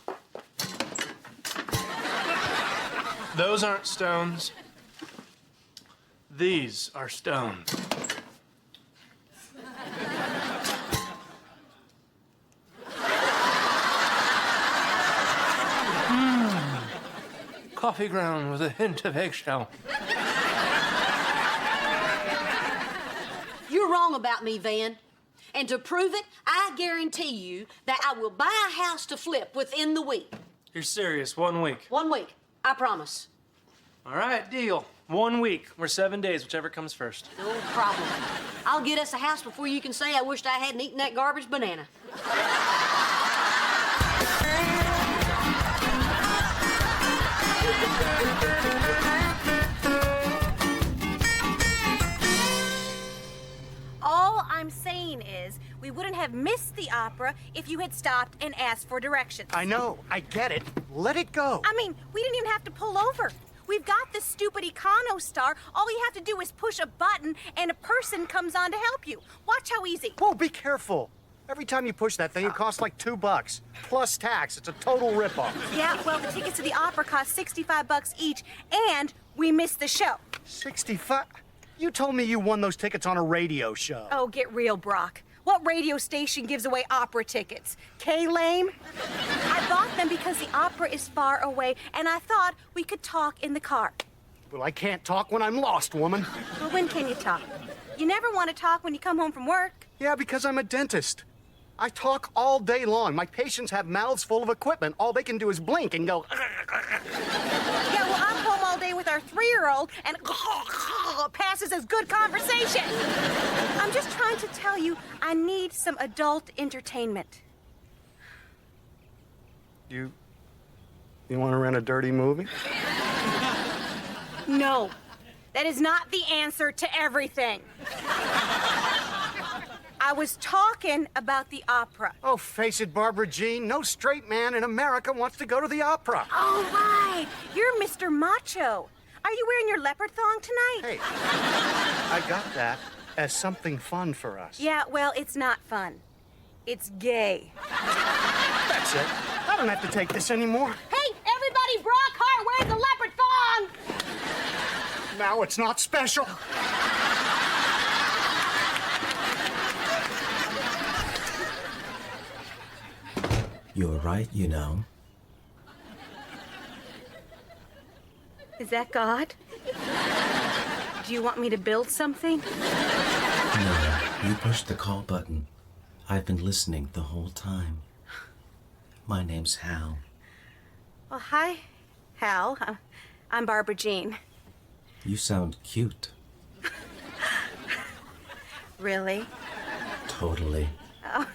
Those aren't stones. These are stones. Coffee ground with a hint of eggshell. You're wrong about me, Van. And to prove it, I guarantee you that I will buy a house to flip within the week. You're serious? 1 week? 1 week, I promise. All right, deal. 1 week or 7 days, whichever comes first. No problem. I'll get us a house before you can say I wished I hadn't eaten that garbage banana. All I'm saying is we wouldn't have missed the opera if you had stopped and asked for directions. I know. I get it. Let it go. I mean, we didn't even have to pull over. We've got this stupid Econo Star. All you have to do is push a button and a person comes on to help you. Watch how easy. Whoa, be careful. Every time you push that thing, it costs like $2 plus tax. It's a total ripoff. Yeah, well, the tickets to the opera cost $65 each, and we missed the show. 65? You told me you won those tickets on a radio show. Oh, get real, Brock. What radio station gives away opera tickets? K-Lame? I bought them because the opera is far away, and I thought we could talk in the car. Well, I can't talk when I'm lost, woman. Well, when can you talk? You never want to talk when you come home from work. Yeah, because I'm a dentist. I talk all day long. My patients have mouths full of equipment. All they can do is blink and go. Yeah, well, I'm home all day with our 3-year-old, and passes as good conversation. I'm just trying to tell you, I need some adult entertainment. You want to rent a dirty movie? No, that is not the answer to everything. I was talking about the opera. Oh, face it, Barbara Jean. No straight man in America wants to go to the opera. All right, you're Mr. Macho. Are you wearing your leopard thong tonight? Hey, I got that as something fun for us. Yeah, well, it's not fun. It's gay. That's it. I don't have to take this anymore. Hey, everybody, Brock Hart wears a leopard thong! Now it's not special. You're right, you know. Is that God? Do you want me to build something? No, you pushed the call button. I've been listening the whole time. My name's Hal. Well, hi, Hal. I'm Barbara Jean. You sound cute. Really? Totally. Oh.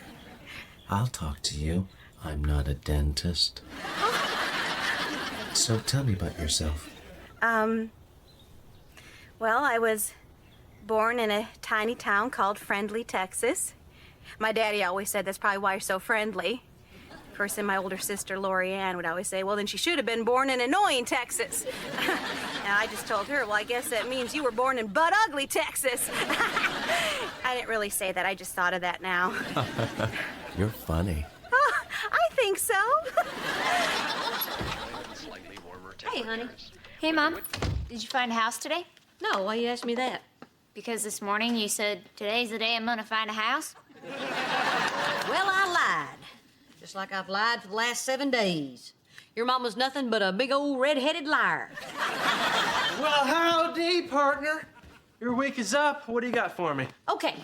I'll talk to you. I'm not a dentist. So tell me about yourself. Well, I was born in a tiny town called Friendly, Texas. My daddy always said that's probably why you're so friendly. Of course, then my older sister, Lori Ann, would always say, well, then she should have been born in annoying Texas. And I just told her, well, I guess that means you were born in butt ugly Texas. I didn't really say that. I just thought of that now. You're funny. Oh, I think so. Hey, honey. Hey, Mom. Did you find a house today? No, why you ask me that? Because this morning you said, today's the day I'm gonna find a house? Well, I lied. Just like I've lied for the last 7 days. Your mama's nothing but a big old red-headed liar. Well, howdy, partner. Your week is up. What do you got for me? Okay.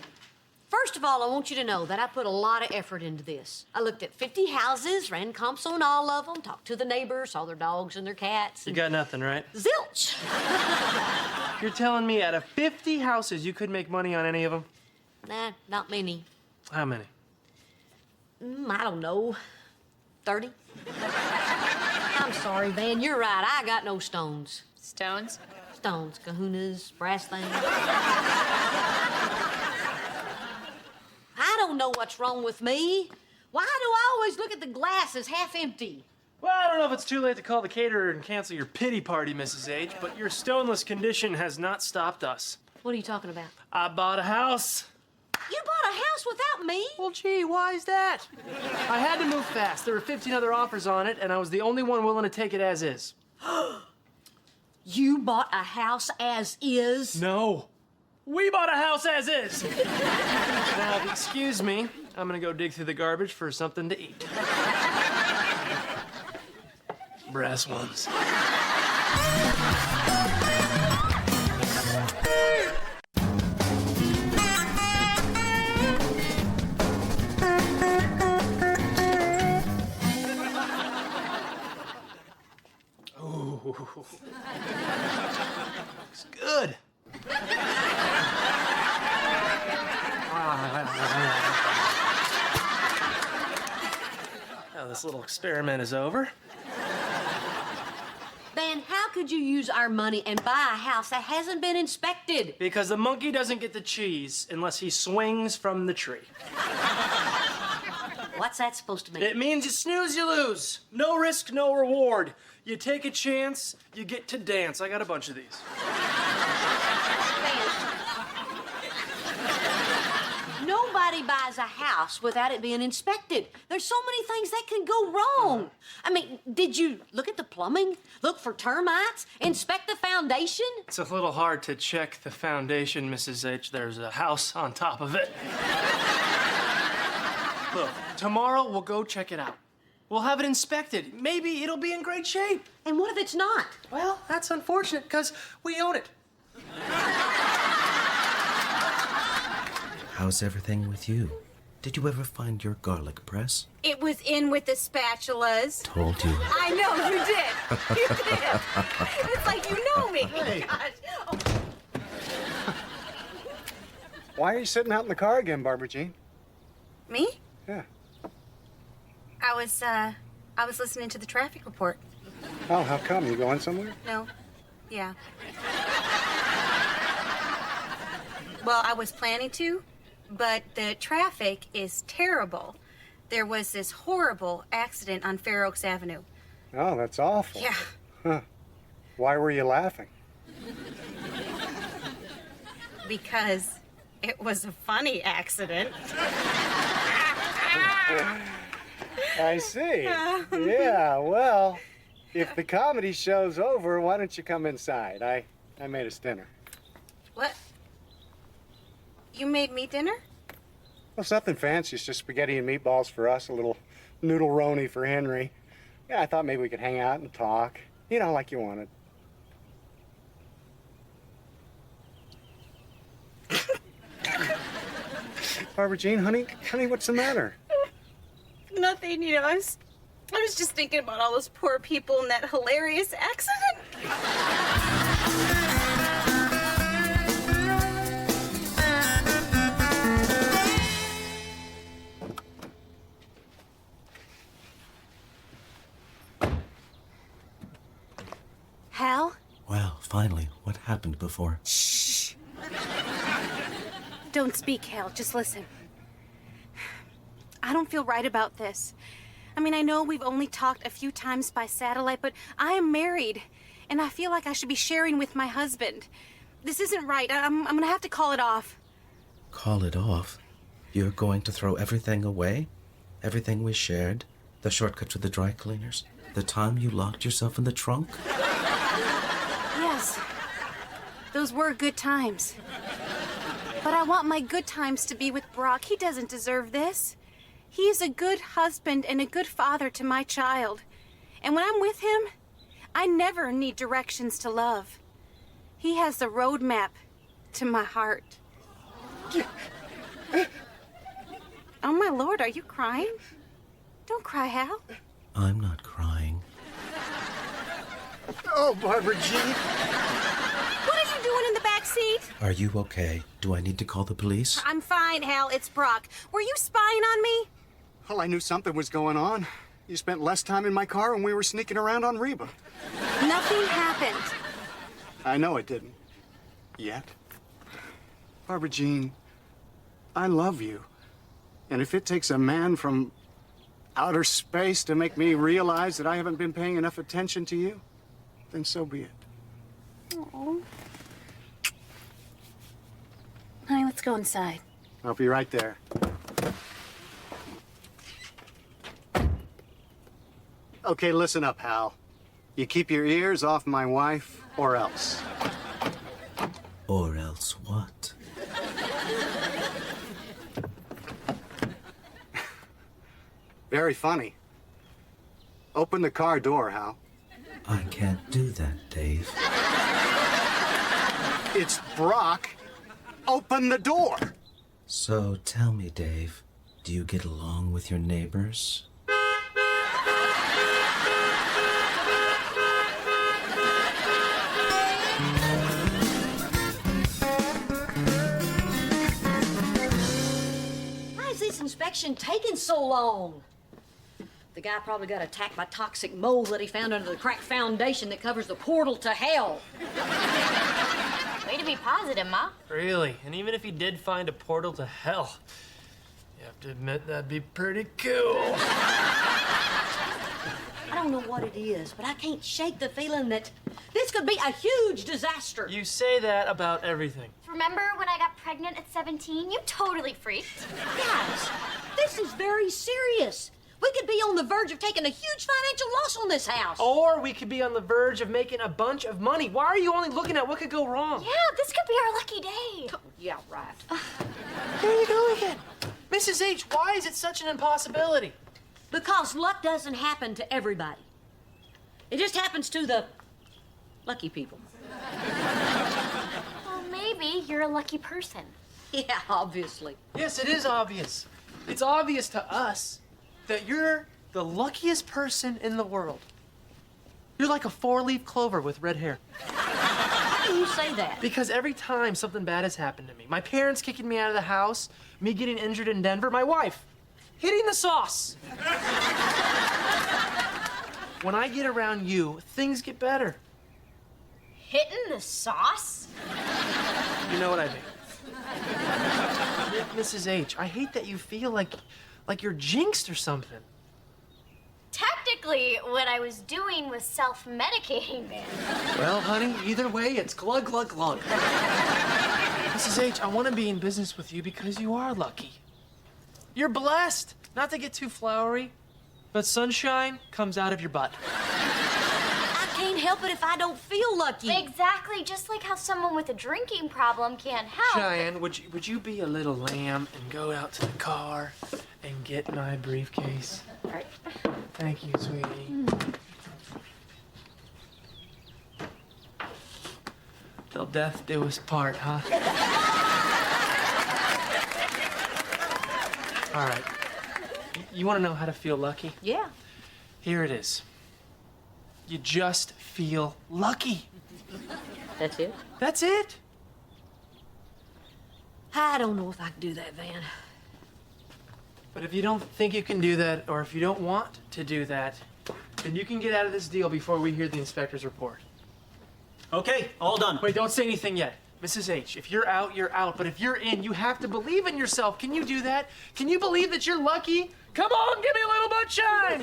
First of all, I want you to know that I put a lot of effort into this. I looked at 50 houses, ran comps on all of them, talked to the neighbors, saw their dogs and their cats. You got nothing, right? Zilch! You're telling me out of 50 houses, you could make money on any of them? Nah, not many. How many? I don't know. 30? I'm sorry, Van. You're right. I got no stones. Stones? Stones, kahunas, brass things. I don't know what's wrong with me. Why do I always look at the glass as half empty? Well, I don't know if it's too late to call the caterer and cancel your pity party, Mrs. H, but your stoneless condition has not stopped us. What are you talking about? I bought a house. You bought a house without me? Well, gee, why is that? I had to move fast. There were 15 other offers on it, and I was the only one willing to take it as is. You bought a house as is? No. We bought a house as is. Now, if you excuse me, I'm gonna go dig through the garbage for something to eat. Brass ones. Ooh. Looks good. Now this little experiment is over. Ben, how could you use our money and buy a house that hasn't been inspected? Because the monkey doesn't get the cheese unless he swings from the tree. What's that supposed to mean? It means you snooze, you lose. No risk, no reward. You take a chance, you get to dance. I got a bunch of these. Nobody buys a house without it being inspected. There's so many things that can go wrong. I mean, did you look at the plumbing? Look for termites? Inspect the foundation? It's a little hard to check the foundation, Mrs. H. There's a house on top of it. Look, tomorrow we'll go check it out. We'll have it inspected. Maybe it'll be in great shape. And what if it's not? Well, that's unfortunate because we own it. How's everything with you? Did you ever find your garlic press? It was in with the spatulas. Told you. I know, you did. You did. It's like you know me. Hey. Gosh. Oh. Why are you sitting out in the car again, Barbara Jean? Me? Yeah. I was listening to the traffic report. Oh, how come? You going somewhere? No. Yeah. Well, I was planning to, but the traffic is terrible. There was this horrible accident on Fair Oaks Avenue. Oh, that's awful. Yeah. Huh. Why were you laughing? Because it was a funny accident. I see. Yeah, well, if the comedy show's over, why don't you come inside? I made us dinner. What? You made me dinner? Well, it's nothing fancy. It's just spaghetti and meatballs for us, a little noodle-roni for Henry. Yeah, I thought maybe we could hang out and talk. You know, like you wanted. Barbara Jean, honey, what's the matter? Nothing, you know, I was just thinking about all those poor people in that hilarious accident. Hal? Well, finally, what happened before? Shh. Don't speak, Hal. Just listen. I don't feel right about this. I mean, I know we've only talked a few times by satellite, but I am married, and I feel like I should be sharing with my husband. This isn't right. I'm gonna have to call it off. Call it off? You're going to throw everything away? Everything we shared? The shortcut to the dry cleaners? The time you locked yourself in the trunk? Yes. Those were good times. But I want my good times to be with Brock. He doesn't deserve this. He's a good husband and a good father to my child. And when I'm with him, I never need directions to love. He has the roadmap to my heart. Oh, my Lord, are you crying? Don't cry, Hal. I'm not crying. Oh, Barbara Jean. What are you doing in the back seat? Are you okay? Do I need to call the police? I'm fine, Hal. It's Brock. Were you spying on me? Well, I knew something was going on. You spent less time in my car when we were sneaking around on Reba. Nothing happened. I know it didn't. Yet. Barbara Jean, I love you. And if it takes a man from outer space to make me realize that I haven't been paying enough attention to you, then so be it. Oh. Honey, let's go inside. I'll be right there. Okay, listen up, Hal. You keep your ears off my wife, or else. Or else what? Very funny. Open the car door, Hal. I can't do that, Dave. It's Brock. Open the door. So tell me, Dave, do you get along with your neighbors? Why is this inspection taking so long? The guy probably got attacked by toxic mold that he found under the cracked foundation that covers the portal to hell. Way to be positive, Ma. Really? And even if he did find a portal to hell, you have to admit that'd be pretty cool. I don't know what it is, but I can't shake the feeling that this could be a huge disaster. You say that about everything. Remember when I got pregnant at 17? You totally freaked. Guys, this is very serious. We could be on the verge of taking a huge financial loss on this house. Or we could be on the verge of making a bunch of money. Why are you only looking at what could go wrong? Yeah, this could be our lucky day. Yeah, right. There you go again. Mrs. H, why is it such an impossibility? Because luck doesn't happen to everybody. It just happens to the lucky people. Well, maybe you're a lucky person. Yeah, obviously. Yes, it is obvious. It's obvious to us that you're the luckiest person in the world. You're like a 4-leaf clover with red hair. How can you say that? Because every time something bad has happened to me, my parents kicking me out of the house, me getting injured in Denver, my wife hitting the sauce. When I get around you, things get better. Hitting the sauce? You know what I mean. Mrs. H, I hate that you feel like you're jinxed or something. Technically, what I was doing was self-medicating, man. Well, honey, either way, it's glug, glug, glug. Mrs. H, I want to be in business with you because you are lucky. You're blessed. Not to get too flowery, but sunshine comes out of your butt. I can't help it if I don't feel lucky. Exactly, just like how someone with a drinking problem can't help. Cheyenne, would you be a little lamb and go out to the car and get my briefcase? All right. Thank you, sweetie. Till death do us part, huh? All right. You want to know how to feel lucky? Yeah. Here it is. You just feel lucky. That's it? That's it. I don't know if I can do that, Van. But if you don't think you can do that, or if you don't want to do that, then you can get out of this deal before we hear the inspector's report. Okay, all done. Wait, don't say anything yet. Mrs. H, if you're out, you're out. But if you're in, you have to believe in yourself. Can you do that? Can you believe that you're lucky? Come on, give me a little moonshine.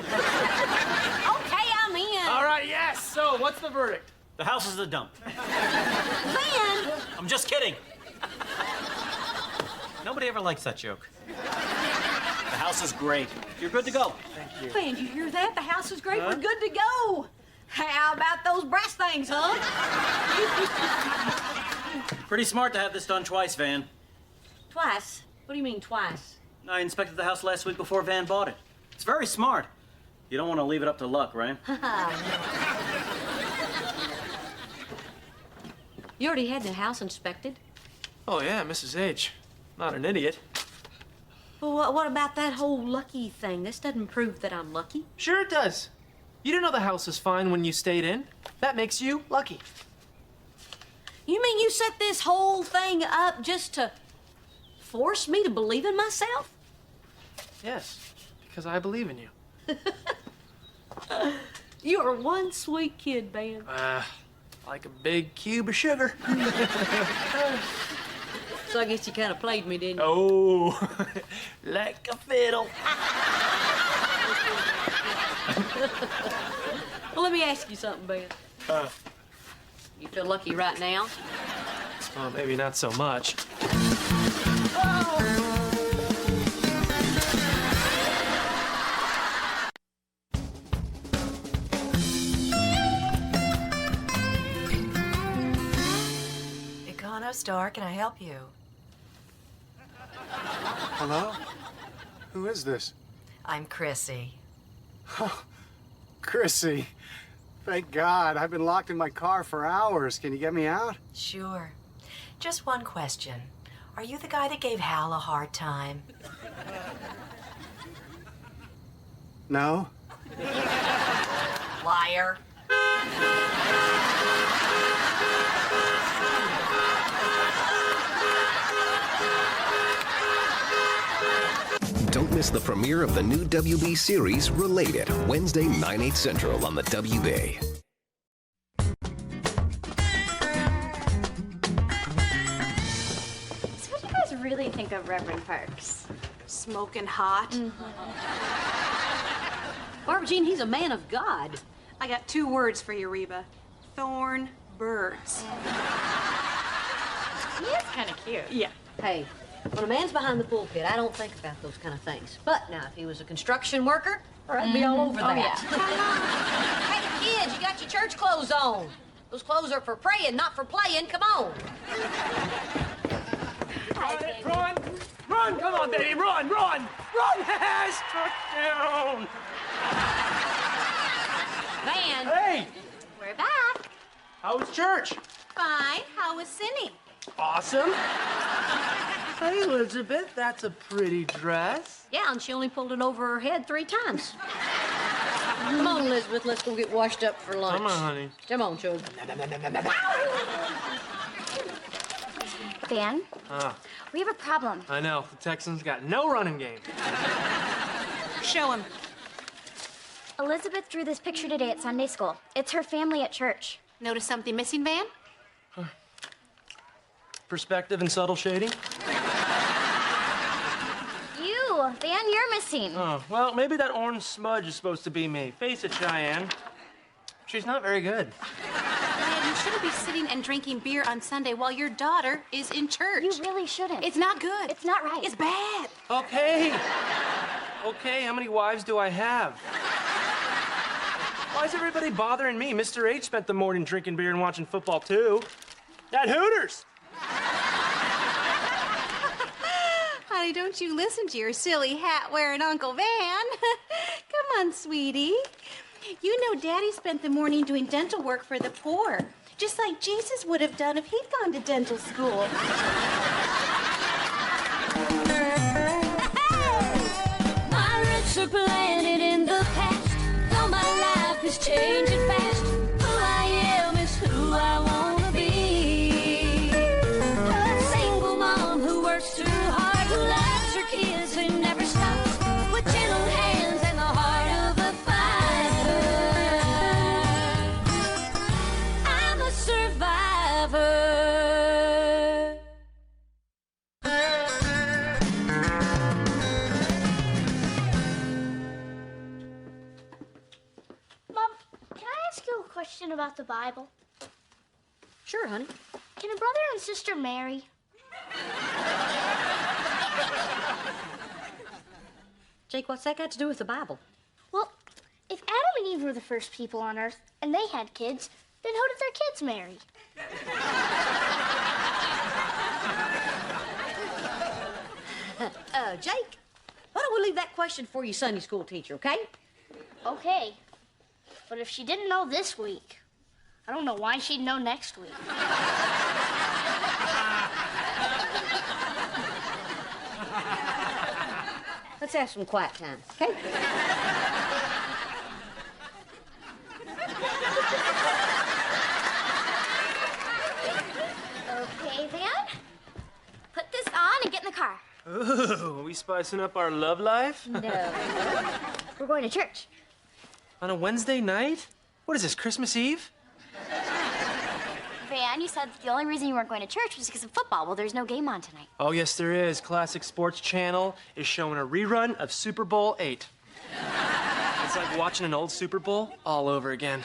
Okay, I'm in. All right, yes. So, what's the verdict? The house is a dump. Van! I'm just kidding. Nobody ever likes that joke. The house is great. You're good to go. Thank you. Van, you hear that? The house is great. We're good to go. How about those brass things, huh? Pretty smart to have this done twice, Van. Twice? What do you mean twice? I inspected the house last week before Van bought it. It's very smart. You don't want to leave it up to luck, right? You already had the house inspected. Oh, yeah, Mrs. H. Not an idiot. Well, what about that whole lucky thing? This doesn't prove that I'm lucky. Sure it does. You didn't know the house was fine when you stayed in. That makes you lucky. You mean you set this whole thing up just to force me to believe in myself? Yes, because I believe in you. You are one sweet kid, Ben. Like a big cube of sugar. So I guess you kind of played me, didn't you? Oh, like a fiddle. Well, let me ask you something, Ben. You feel lucky right now? Well, maybe not so much. Store, can I help you? Hello? Who is this? I'm Chrissy. Oh, Chrissy. Thank God. I've been locked in my car for hours. Can you get me out? Sure. Just one question. Are you the guy that gave Hal a hard time? No. Liar. Don't miss the premiere of the new WB series, Related, Wednesday, 9/8 Central on the WB. So what do you guys really think of Reverend Parks? Smoking hot. Barbara Jean, he's a man of God. I got 2 words for you, Reba. Thorn birds. He is kind of cute. Yeah. Hey, when a man's behind the pulpit, I don't think about those kind of things. But now, if he was a construction worker, I'd be all over that. Yeah. Hey, kids, you got your church clothes on. Those clothes are for praying, not for playing. Come on. Run! Run! Come on, baby, run! Run! Run! Yes! Touchdown! Man. Hey! We're back. How was church? Fine. How was Cindy? Awesome. Hey, Elizabeth, that's a pretty dress. Yeah, and she only pulled it over her head 3 times. Come on, Elizabeth, let's go get washed up for lunch. Come on, honey. Come on, children. Dan, Ah, we have a problem. I know. The Texans got no running game. Show him. Elizabeth drew this picture today at Sunday school. It's her family at church. Notice something missing, Van? Perspective and subtle shading. You, Dan, you're missing. Oh, well, maybe that orange smudge is supposed to be me. Face it, Cheyenne. She's not very good. Dad, you shouldn't be sitting and drinking beer on Sunday while your daughter is in church. You really shouldn't. It's not good. It's not right. It's bad. Okay. Okay, how many wives do I have? Why is everybody bothering me? Mr. H spent the morning drinking beer and watching football, too. At Hooters. Honey, don't you listen to your silly hat-wearing Uncle Van. Come on, sweetie. You know Daddy spent the morning doing dental work for the poor, just like Jesus would have done if he'd gone to dental school. My roots are planted in the past, though my life is changing fast. Who I am is who I wanna be. A single mom who works too hard, who loves her kids and never stops, with gentle hands and the heart of a fighter. I'm a survivor. Mom, can I ask you a question about the Bible? Sure, honey. Can a brother and sister marry? Jake, what's that got to do with the Bible? Well, if Adam and Eve were the first people on Earth and they had kids, then who did their kids marry? Jake, why don't we leave that question for your Sunday school teacher, okay? Okay. But if she didn't know this week, I don't know why she'd know next week. Let's have some quiet time, okay? Okay, Van. Put this on and get in the car. Ooh, are we spicing up our love life? No. We're going to church. On a Wednesday night? What is this, Christmas Eve? Van, you said the only reason you weren't going to church was because of football. Well, there's no game on tonight. Oh, yes, there is. Classic Sports Channel is showing a rerun of Super Bowl VIII. It's like watching an old Super Bowl all over again.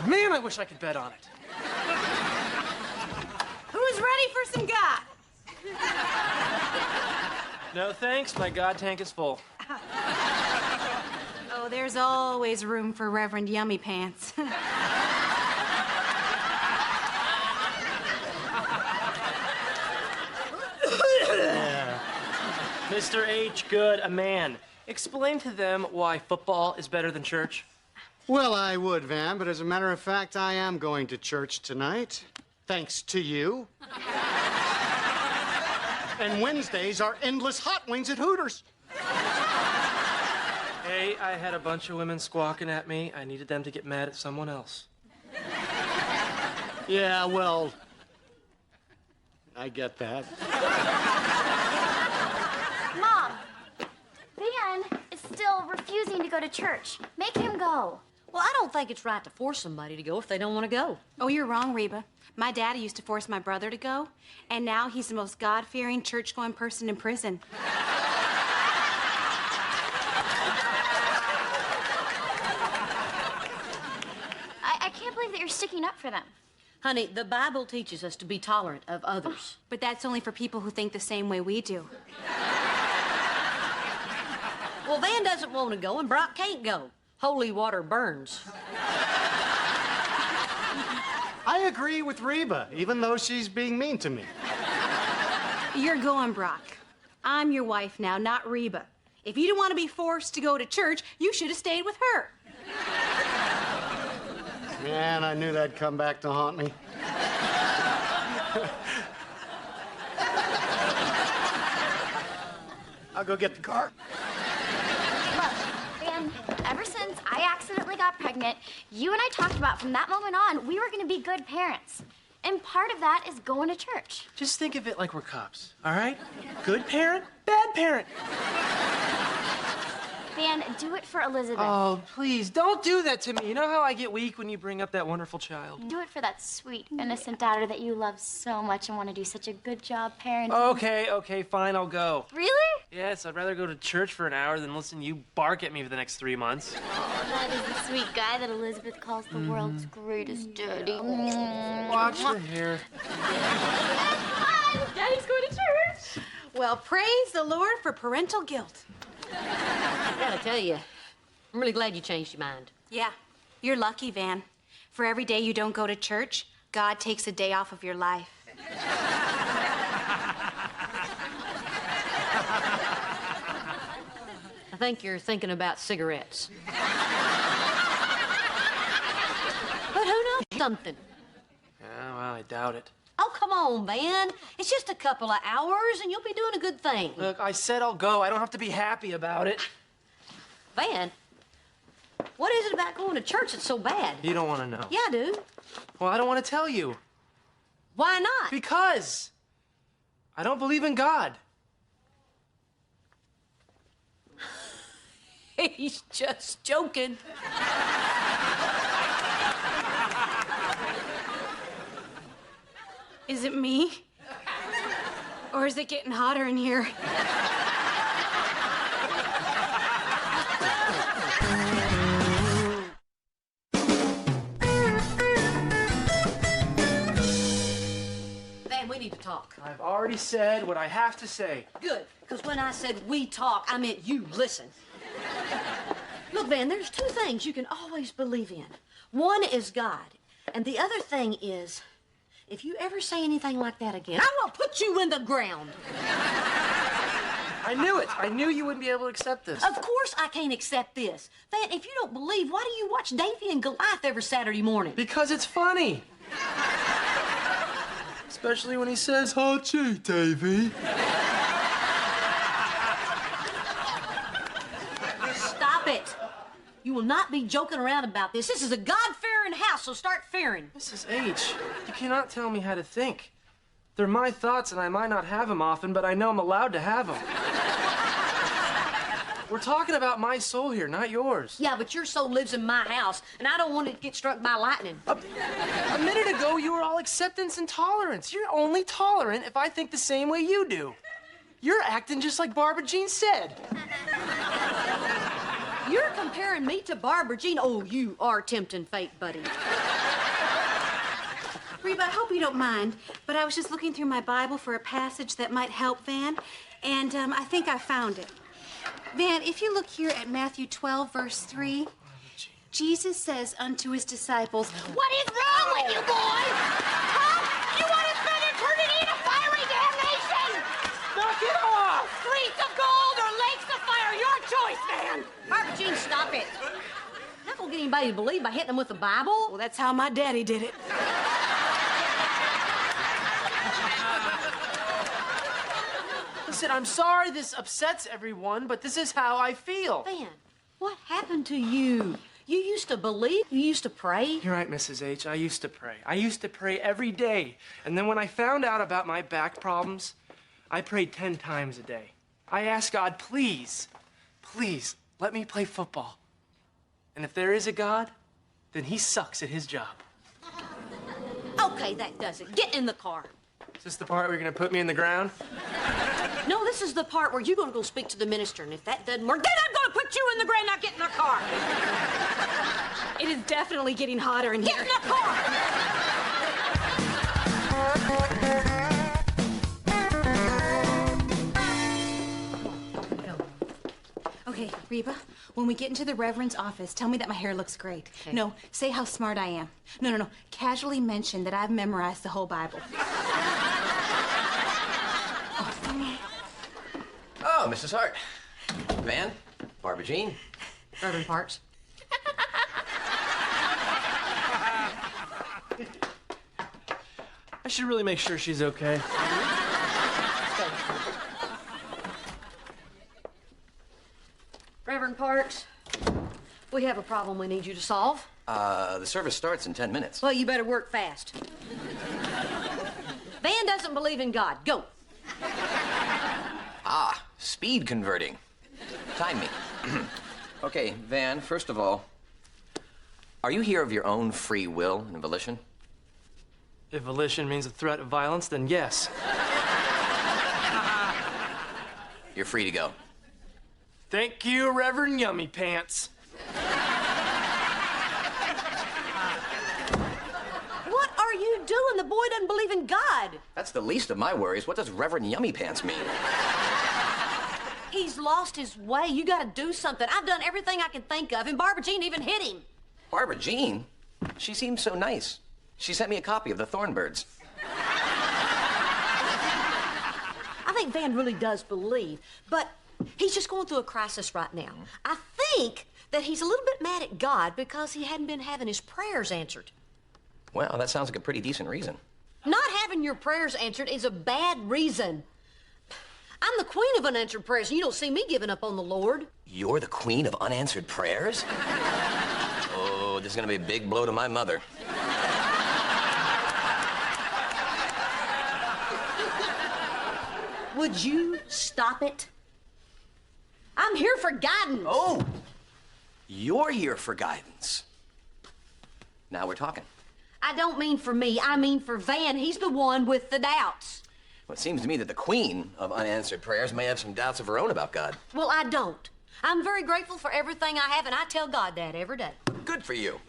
Man, I wish I could bet on it. Who's ready for some God? No thanks, my God tank is full. Oh, there's always room for Reverend Yummy Pants. Mr. H. Good, a man. Explain to them why football is better than church. Well, I would, Van, but as a matter of fact, I am going to church tonight. Thanks to you. And Wednesdays are endless hot wings at Hooters. Hey, I had a bunch of women squawking at me. I needed them to get mad at someone else. Yeah, well, I get that. Mom, Van is still refusing to go to church. Make him go. Well, I don't think it's right to force somebody to go if they don't want to go. Oh, you're wrong, Reba. My daddy used to force my brother to go, and now he's the most God-fearing, church-going person in prison. I can't believe that you're sticking up for them. Honey, the Bible teaches us to be tolerant of others. But that's only for people who think the same way we do. Well, Van doesn't want to go, and Brock can't go. Holy water burns. I agree with Reba, even though she's being mean to me. You're going, Brock. I'm your wife now, not Reba. If you didn't want to be forced to go to church, you should have stayed with her. Man, I knew that'd come back to haunt me. I'll go get the car. Look, Van, ever since I accidentally got pregnant, you and I talked about from that moment on, we were going to be good parents. And part of that is going to church. Just think of it like we're cops, all right? Good parent, bad parent. Van, do it for Elizabeth. Oh, please, don't do that to me. You know how I get weak when you bring up that wonderful child? Do it for that sweet, innocent daughter that you love so much and want to do such a good job parenting. Okay, fine, I'll go. Really? Yes, I'd rather go to church for an hour than listen to you bark at me for the next 3 months. That is the sweet guy that Elizabeth calls the world's greatest daddy. Watch your hair. Hi, Daddy's going to church. Well, praise the Lord for parental guilt. I gotta tell you, I'm really glad you changed your mind. Yeah, you're lucky, Van. For every day you don't go to church, God takes a day off of your life. I think you're thinking about cigarettes. But who knows something? Yeah, well, I doubt it. Oh, come on, Van. It's just a couple of hours, and you'll be doing a good thing. Look, I said I'll go. I don't have to be happy about it. Van, what is it about going to church that's so bad? You don't want to know. Yeah, I do. Well, I don't want to tell you. Why not? Because I don't believe in God. He's just joking. Is it me? Or is it getting hotter in here? Van, we need to talk. I've already said what I have to say. Good, because when I said we talk, I meant you listen. Look, Van, there's two things you can always believe in. One is God, and the other thing is, if you ever say anything like that again, I will put you in the ground. I knew it. I knew you wouldn't be able to accept this. Of course I can't accept this. Van, if you don't believe, why do you watch Davy and Goliath every Saturday morning? Because it's funny. Especially when he says, "Hachi, Davy." Stop it. You will not be joking around about this. This is a God-fearing house, so start fearing. Mrs. H, you cannot tell me how to think. They're my thoughts, and I might not have them often, but I know I'm allowed to have them. We're talking about my soul here, not yours. Yeah, but your soul lives in my house, and I don't want it to get struck by lightning. A minute ago, you were all acceptance and tolerance. You're only tolerant if I think the same way you do. You're acting just like Barbara Jean said. You're comparing me to Barbara Jean. Oh, you are tempting fate, buddy. Reba, I hope you don't mind, but I was just looking through my Bible for a passage that might help Van, and I think I found it. Van, if you look here at Matthew 12, verse 3, Jesus says unto his disciples, What is wrong with you boys? Huh? You want to spend eternity in a fiery damnation? Knock it off! Streets of gold or lakes of fire, your choice, man. Barbara Jean, stop it. You're not gonna get anybody to believe by hitting them with the Bible. well, that's how my daddy did it. Listen, I'm sorry this upsets everyone, but this is how I feel. Van, what happened to you? You used to believe? You used to pray? You're right, Mrs. H. I used to pray. I used to pray every day. And then when I found out about my back problems, I prayed 10 times a day. I asked God, please, please, let me play football. And if there is a God, then he sucks at his job. Okay, that does it. Get in the car. Is this the part where you're gonna put me in the ground? No, this is the part where you're gonna go speak to the minister, and if that doesn't work, then I'm gonna put you in the ground. Now get in the car. It is definitely getting hotter in here. Get in the car. Okay, Reba, when we get into the Reverend's office, tell me that my hair looks great. Okay. No, say how smart I am. No. Casually mention that I've memorized the whole Bible. Oh, Mrs. Hart. Van, Barbara Jean. Reverend Parks. I should really make sure she's okay. Reverend Parks, we have a problem we need you to solve. The service starts in 10 minutes. Well, you better work fast. Van doesn't believe in God. Go. Ah, speed converting. Time me. Okay, Van, first of all, are you here of your own free will and volition? If volition means a threat of violence, then yes. You're free to go. Thank you, Reverend Yummy Pants. What are you doing? The boy doesn't believe in God. That's the least of my worries. What does Reverend Yummy Pants mean? He's lost his way. You gotta do something. I've done everything I can think of, and Barbara Jean even hit him. Barbara Jean? She seems so nice. She sent me a copy of the Thornbirds. I think Van really does believe, but he's just going through a crisis right now. I think that he's a little bit mad at God because he hadn't been having his prayers answered. Well, that sounds like a pretty decent reason. Not having your prayers answered is a bad reason. I'm the queen of unanswered prayers, and you don't see me giving up on the Lord. You're the queen of unanswered prayers? Oh, this is gonna be a big blow to my mother. Would you stop it? I'm here for guidance. Oh, you're here for guidance. Now we're talking. I don't mean for me, I mean for Van. He's the one with the doubts. Well, it seems to me that the queen of unanswered prayers may have some doubts of her own about God. Well, I don't. I'm very grateful for everything I have, and I tell God that every day. Good for you.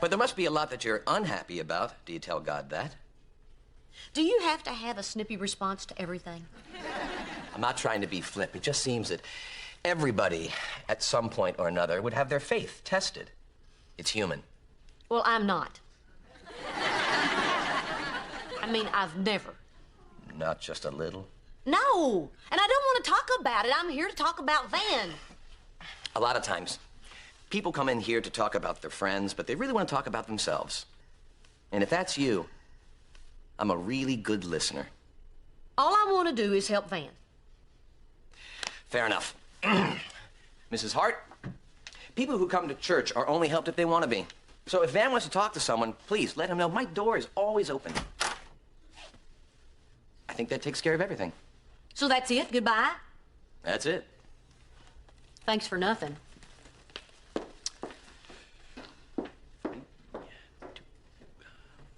But there must be a lot that you're unhappy about. Do you tell God that? Do you have to have a snippy response to everything? I'm not trying to be flip. It just seems that everybody, at some point or another, would have their faith tested. It's human. Well, I'm not. I mean, I've never. Not just a little. No, and I don't want to talk about it. I'm here to talk about Van. A lot of times, people come in here to talk about their friends, but they really want to talk about themselves. And if that's you, I'm a really good listener. All I want to do is help Van. Fair enough. Mrs. Hart, people who come to church are only helped if they want to be. So if Van wants to talk to someone, please let him know my door is always open. I think that takes care of everything. So that's it? Goodbye? That's it. Thanks for nothing.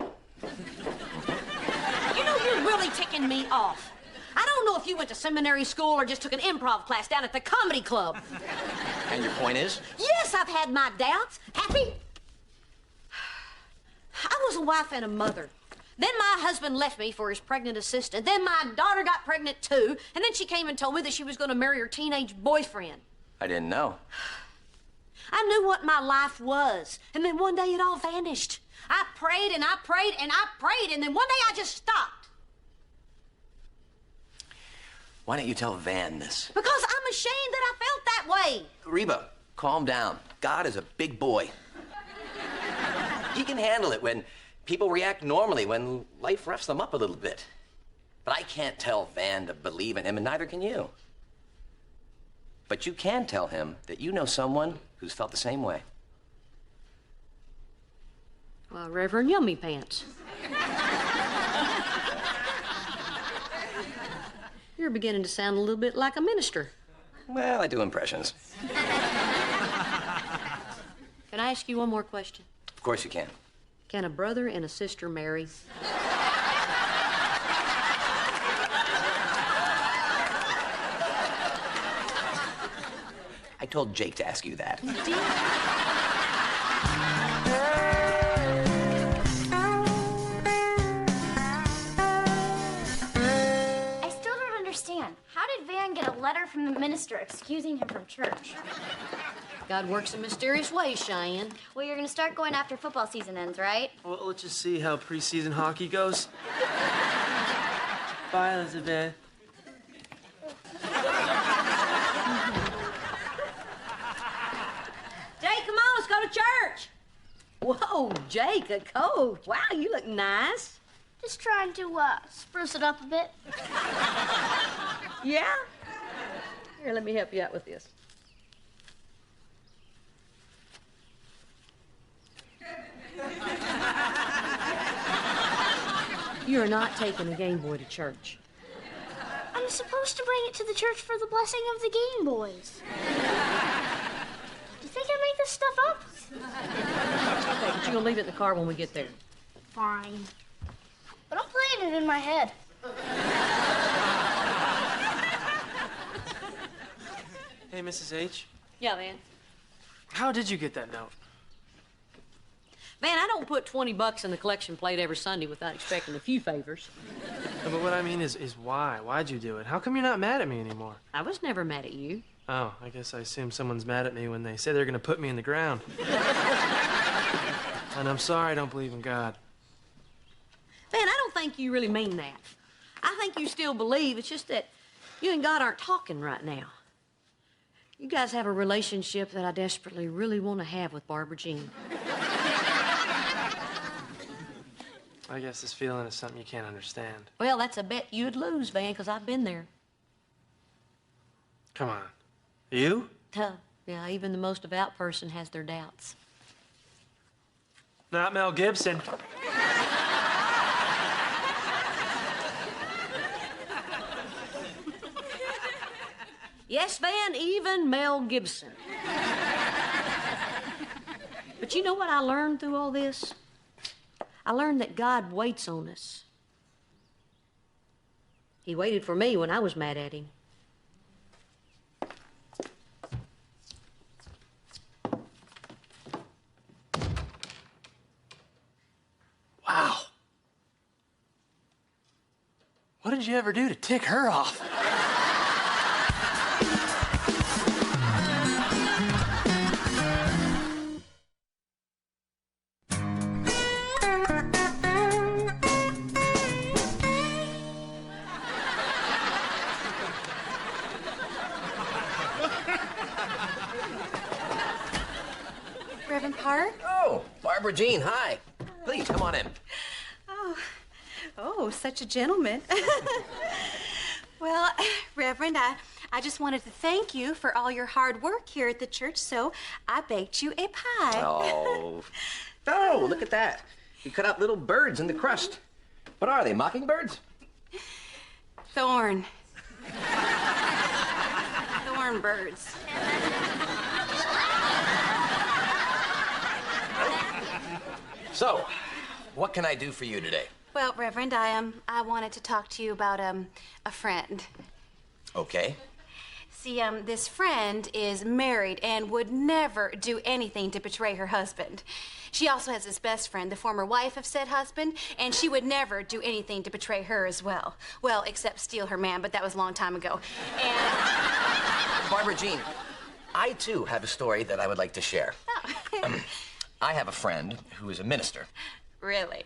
You know, you're really ticking me off. I don't know if you went to seminary school or just took an improv class down at the comedy club. And your point is? Yes, I've had my doubts. Happy? I was a wife and a mother. Then my husband left me for his pregnant assistant. Then my daughter got pregnant too. And then she came and told me that she was going to marry her teenage boyfriend. I didn't know. I knew what my life was. And then one day it all vanished. I prayed and I prayed and I prayed. And then one day I just stopped. Why don't you tell Van this? Because I'm ashamed that I felt that way. Reba, calm down. God is a big boy. He can handle it when people react normally, when life roughs them up a little bit. But I can't tell Van to believe in him, and neither can you. But you can tell him that you know someone who's felt the same way. Well, Reverend Yummy Pants. You're beginning to sound a little bit like a minister. Well, I do impressions. Can I ask you one more question? Of course you can. Can a brother and a sister marry? I told Jake to ask you that. I still don't understand. How did Van get a letter from the minister excusing him from church? God works in mysterious ways, Cheyenne. Well, you're gonna start going after football season ends, right? Well, let's just see how preseason hockey goes. Bye, Elizabeth. Jake, come on, let's go to church. Whoa, Jake, a coat. Wow, you look nice. Just trying to spruce it up a bit. Yeah? Here, let me help you out with this. You're not taking a Game Boy to church. I'm supposed to bring it to the church for the blessing of the Game Boys. Do you think I made this stuff up? Okay, but you're gonna leave it in the car when we get there. Fine. But I'm playing it in my head. Hey, Mrs. H. Yeah, Van. How did you get that note? Van, I don't put $20 in the collection plate every Sunday without expecting a few favors. No, but what I mean is why? Why'd you do it? How come you're not mad at me anymore? I was never mad at you. Oh, I guess I assume someone's mad at me when they say they're gonna put me in the ground. And I'm sorry I don't believe in God. Van, I don't think you really mean that. I think you still believe. It's just that you and God aren't talking right now. You guys have a relationship that I desperately really want to have with Barbara Jean. I guess this feeling is something you can't understand. Well, that's a bet you'd lose, Van, because I've been there. Come on. You? Yeah, even the most devout person has their doubts. Not Mel Gibson. Yes, Van, even Mel Gibson. But you know what I learned through all this? I learned that God waits on us. He waited for me when I was mad at him. Wow. What did you ever do to tick her off? Hart. Oh, Barbara Jean, hi. Please, come on in. Oh, such a gentleman. Well, Reverend, I just wanted to thank you for all your hard work here at the church, so I baked you a pie. Oh, look at that. You cut out little birds in the crust. What are they, mockingbirds? Thorn birds. So, what can I do for you today? Well, Reverend, I wanted to talk to you about a friend. Okay. See, this friend is married and would never do anything to betray her husband. She also has this best friend, the former wife of said husband, and she would never do anything to betray her as well. Well, except steal her man, but that was a long time ago. And Barbara Jean, I too have a story that I would like to share. I have a friend who is a minister. Really?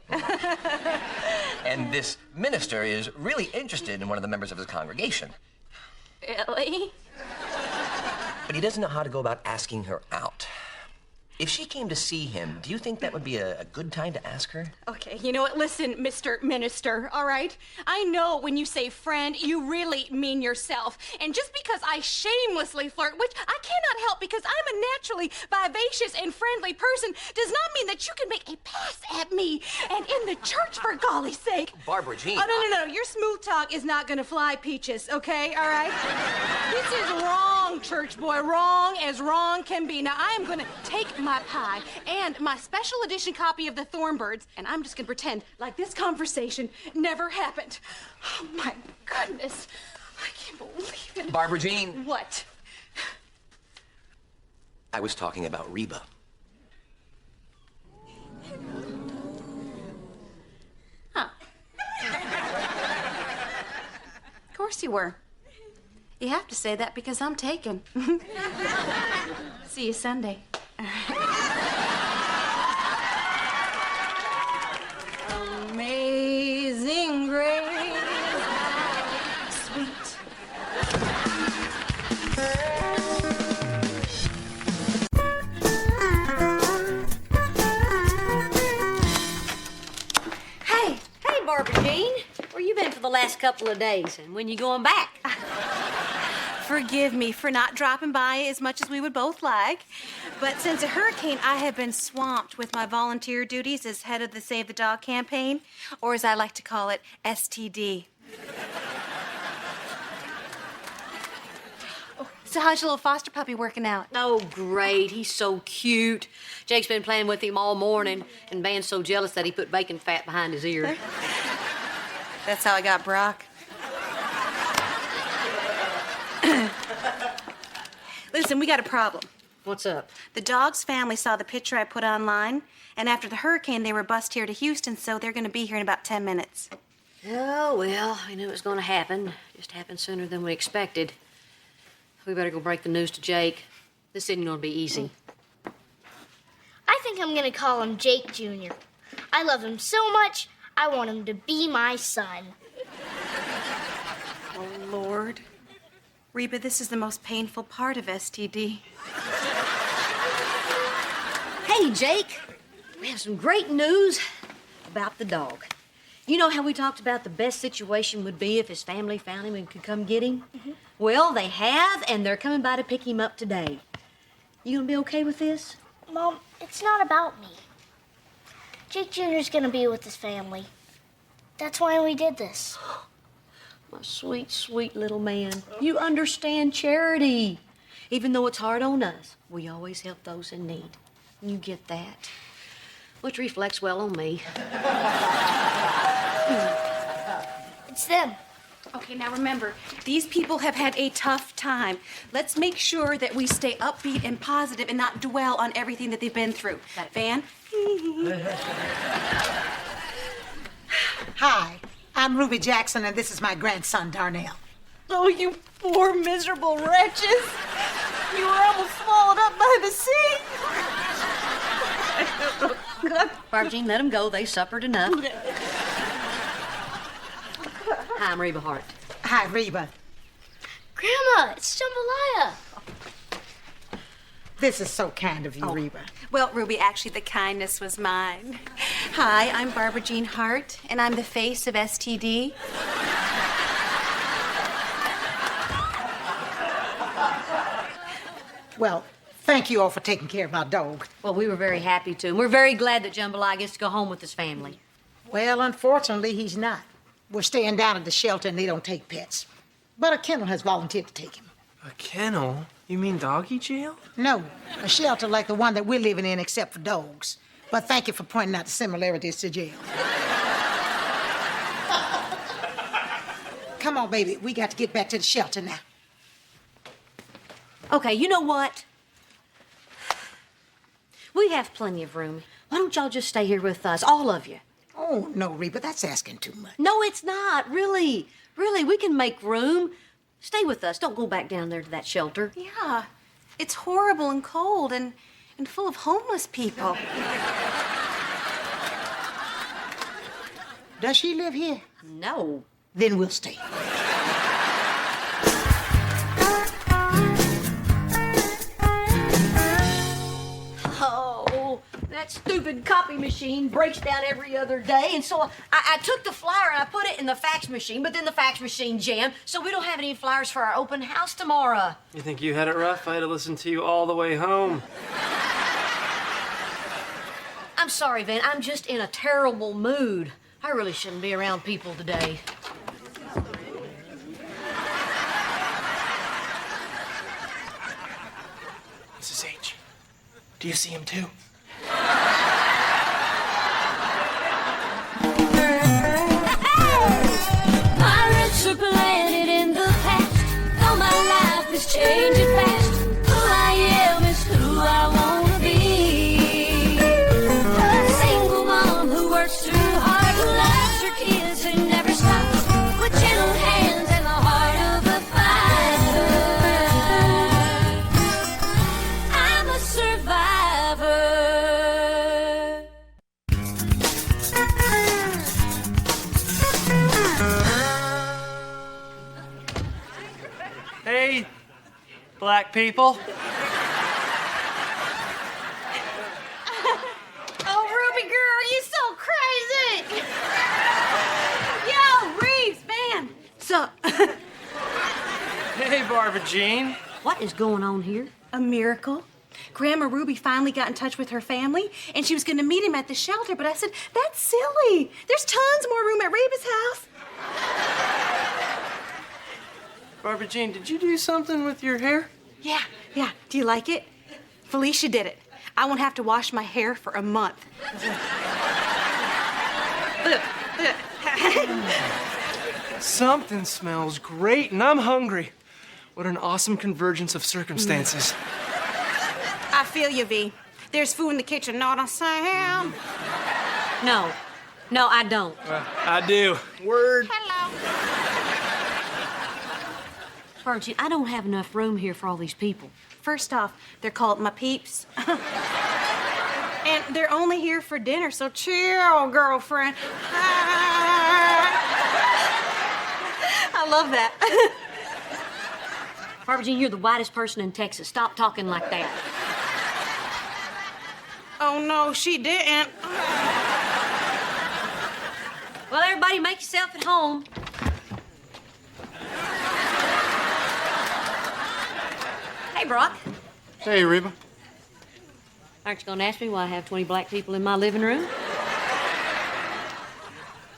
And this minister is really interested in one of the members of his congregation. Really? But he doesn't know how to go about asking her out. If she came to see him, do you think that would be a good time to ask her? Okay, you know what? Listen, Mr. Minister, all right? I know when you say friend, you really mean yourself. And just because I shamelessly flirt, which I cannot help because I'm a naturally vivacious and friendly person, does not mean that you can make a pass at me. And in the church, for golly's sake. Barbara Jean. Oh, no. Your smooth talk is not gonna fly, Peaches, okay? All right? This is wrong, church boy. Wrong as wrong can be. Now, I am gonna take my pie and my special edition copy of the Thornbirds, and I'm just gonna pretend like this conversation never happened. Oh, my goodness. I can't believe it. Barbara Jean. What? I was talking about Reba. Huh. Of course you were. You have to say that because I'm taken. See you Sunday. Amazing grace, sweet. Hey, Barbara Jean. Where you been for the last couple of days, and when you going back? Forgive me for not dropping by as much as we would both like. But since a hurricane, I have been swamped with my volunteer duties as head of the Save the Dog campaign, or as I like to call it, STD. So how's your little foster puppy working out? Oh, great. He's so cute. Jake's been playing with him all morning, and Van's so jealous that he put bacon fat behind his ear. That's how I got Brock. Listen, we got a problem. What's up? The dog's family saw the picture I put online, and after the hurricane, they were bused here to Houston, so they're going to be here in about 10 minutes. Oh, well, I knew it was going to happen. Just happened sooner than we expected. We better go break the news to Jake. This isn't going to be easy. I think I'm gonna call him Jake Jr. I love him so much, I want him to be my son. Oh, Lord. Reba, this is the most painful part of STD. Hey, Jake. We have some great news about the dog. You know how we talked about the best situation would be if his family found him and could come get him? Mm-hmm. Well, they have, and they're coming by to pick him up today. You gonna be okay with this? Mom, it's not about me. Jake Jr.'s gonna be with his family. That's why we did this. My sweet, sweet little man. You understand charity. Even though it's hard on us, we always help those in need. You get that? Which reflects well on me. It's them. Okay, now remember, these people have had a tough time. Let's make sure that we stay upbeat and positive and not dwell on everything that they've been through. Van? Hi, I'm Ruby Jackson, and this is my grandson, Darnell. Oh, you poor, miserable wretches. You were almost swallowed up by the sea. Barbara Jean, let them go. They suffered enough. Hi, I'm Reba Hart. Hi, Reba. Grandma, it's Jambalaya. This is so kind of you, Reba. Well, Ruby, actually, the kindness was mine. Hi, I'm Barbara Jean Hart, and I'm the face of STD. Well, thank you all for taking care of our dog. Well, we were very happy to, and we're very glad that Jambalaya gets to go home with his family. Well, unfortunately, he's not. We're staying down at the shelter, and they don't take pets. But a kennel has volunteered to take him. A kennel? You mean doggy jail? No, a shelter like the one that we're living in, except for dogs. But thank you for pointing out the similarities to jail. Come on, baby. We got to get back to the shelter now. Okay, you know what? We have plenty of room. Why don't y'all just stay here with us, all of you? Oh, no, Reba, that's asking too much. No, it's not. Really. Really, we can make room. Stay with us. Don't go back down there to that shelter. Yeah, it's horrible and cold and full of homeless people. Does she live here? No. Then we'll stay. Oh, that stupid copy machine breaks down every other day, and so I took the flyer and I put it in the fax machine, but then the fax machine jammed, so we don't have any flyers for our open house tomorrow. You think you had it rough? I had to listen to you all the way home. I'm sorry, Van. I'm just in a terrible mood. I really shouldn't be around people today. Mrs. H, do you see him too? My roots are planted in the past, though my life is changing fast. Who I am is who I wanna be. A single mom who works too hard, who loves her kids and never stops, with gentle hands and the heart of a fighter. I'm a survivor. Hey, black people. Oh, Ruby girl, you so crazy! Yo, Reeves, man. So, Hey, Barbara Jean. What is going on here? a miracle. Grandma Ruby finally got in touch with her family, and she was going to meet him at the shelter, but I said, that's silly. There's tons more room at Reba's house. Barbara Jean, did you do something with your hair? Yeah. Do you like it? Felicia did it. I won't have to wash my hair for a month. Something smells great, and I'm hungry. What an awesome convergence of circumstances. I feel you, V. There's food in the kitchen, know what I'm saying? No, I don't. I do. Word. Barbara, I don't have enough room here for all these people. First off, they're called my peeps. And they're only here for dinner, so chill, girlfriend. I love that. Barbara Jean, you're the whitest person in Texas. Stop talking like that. Oh, no, she didn't. Well, everybody, make yourself at home. Hey, Brock. Hey, Reba. Aren't you going to ask me why I have 20 black people in my living room?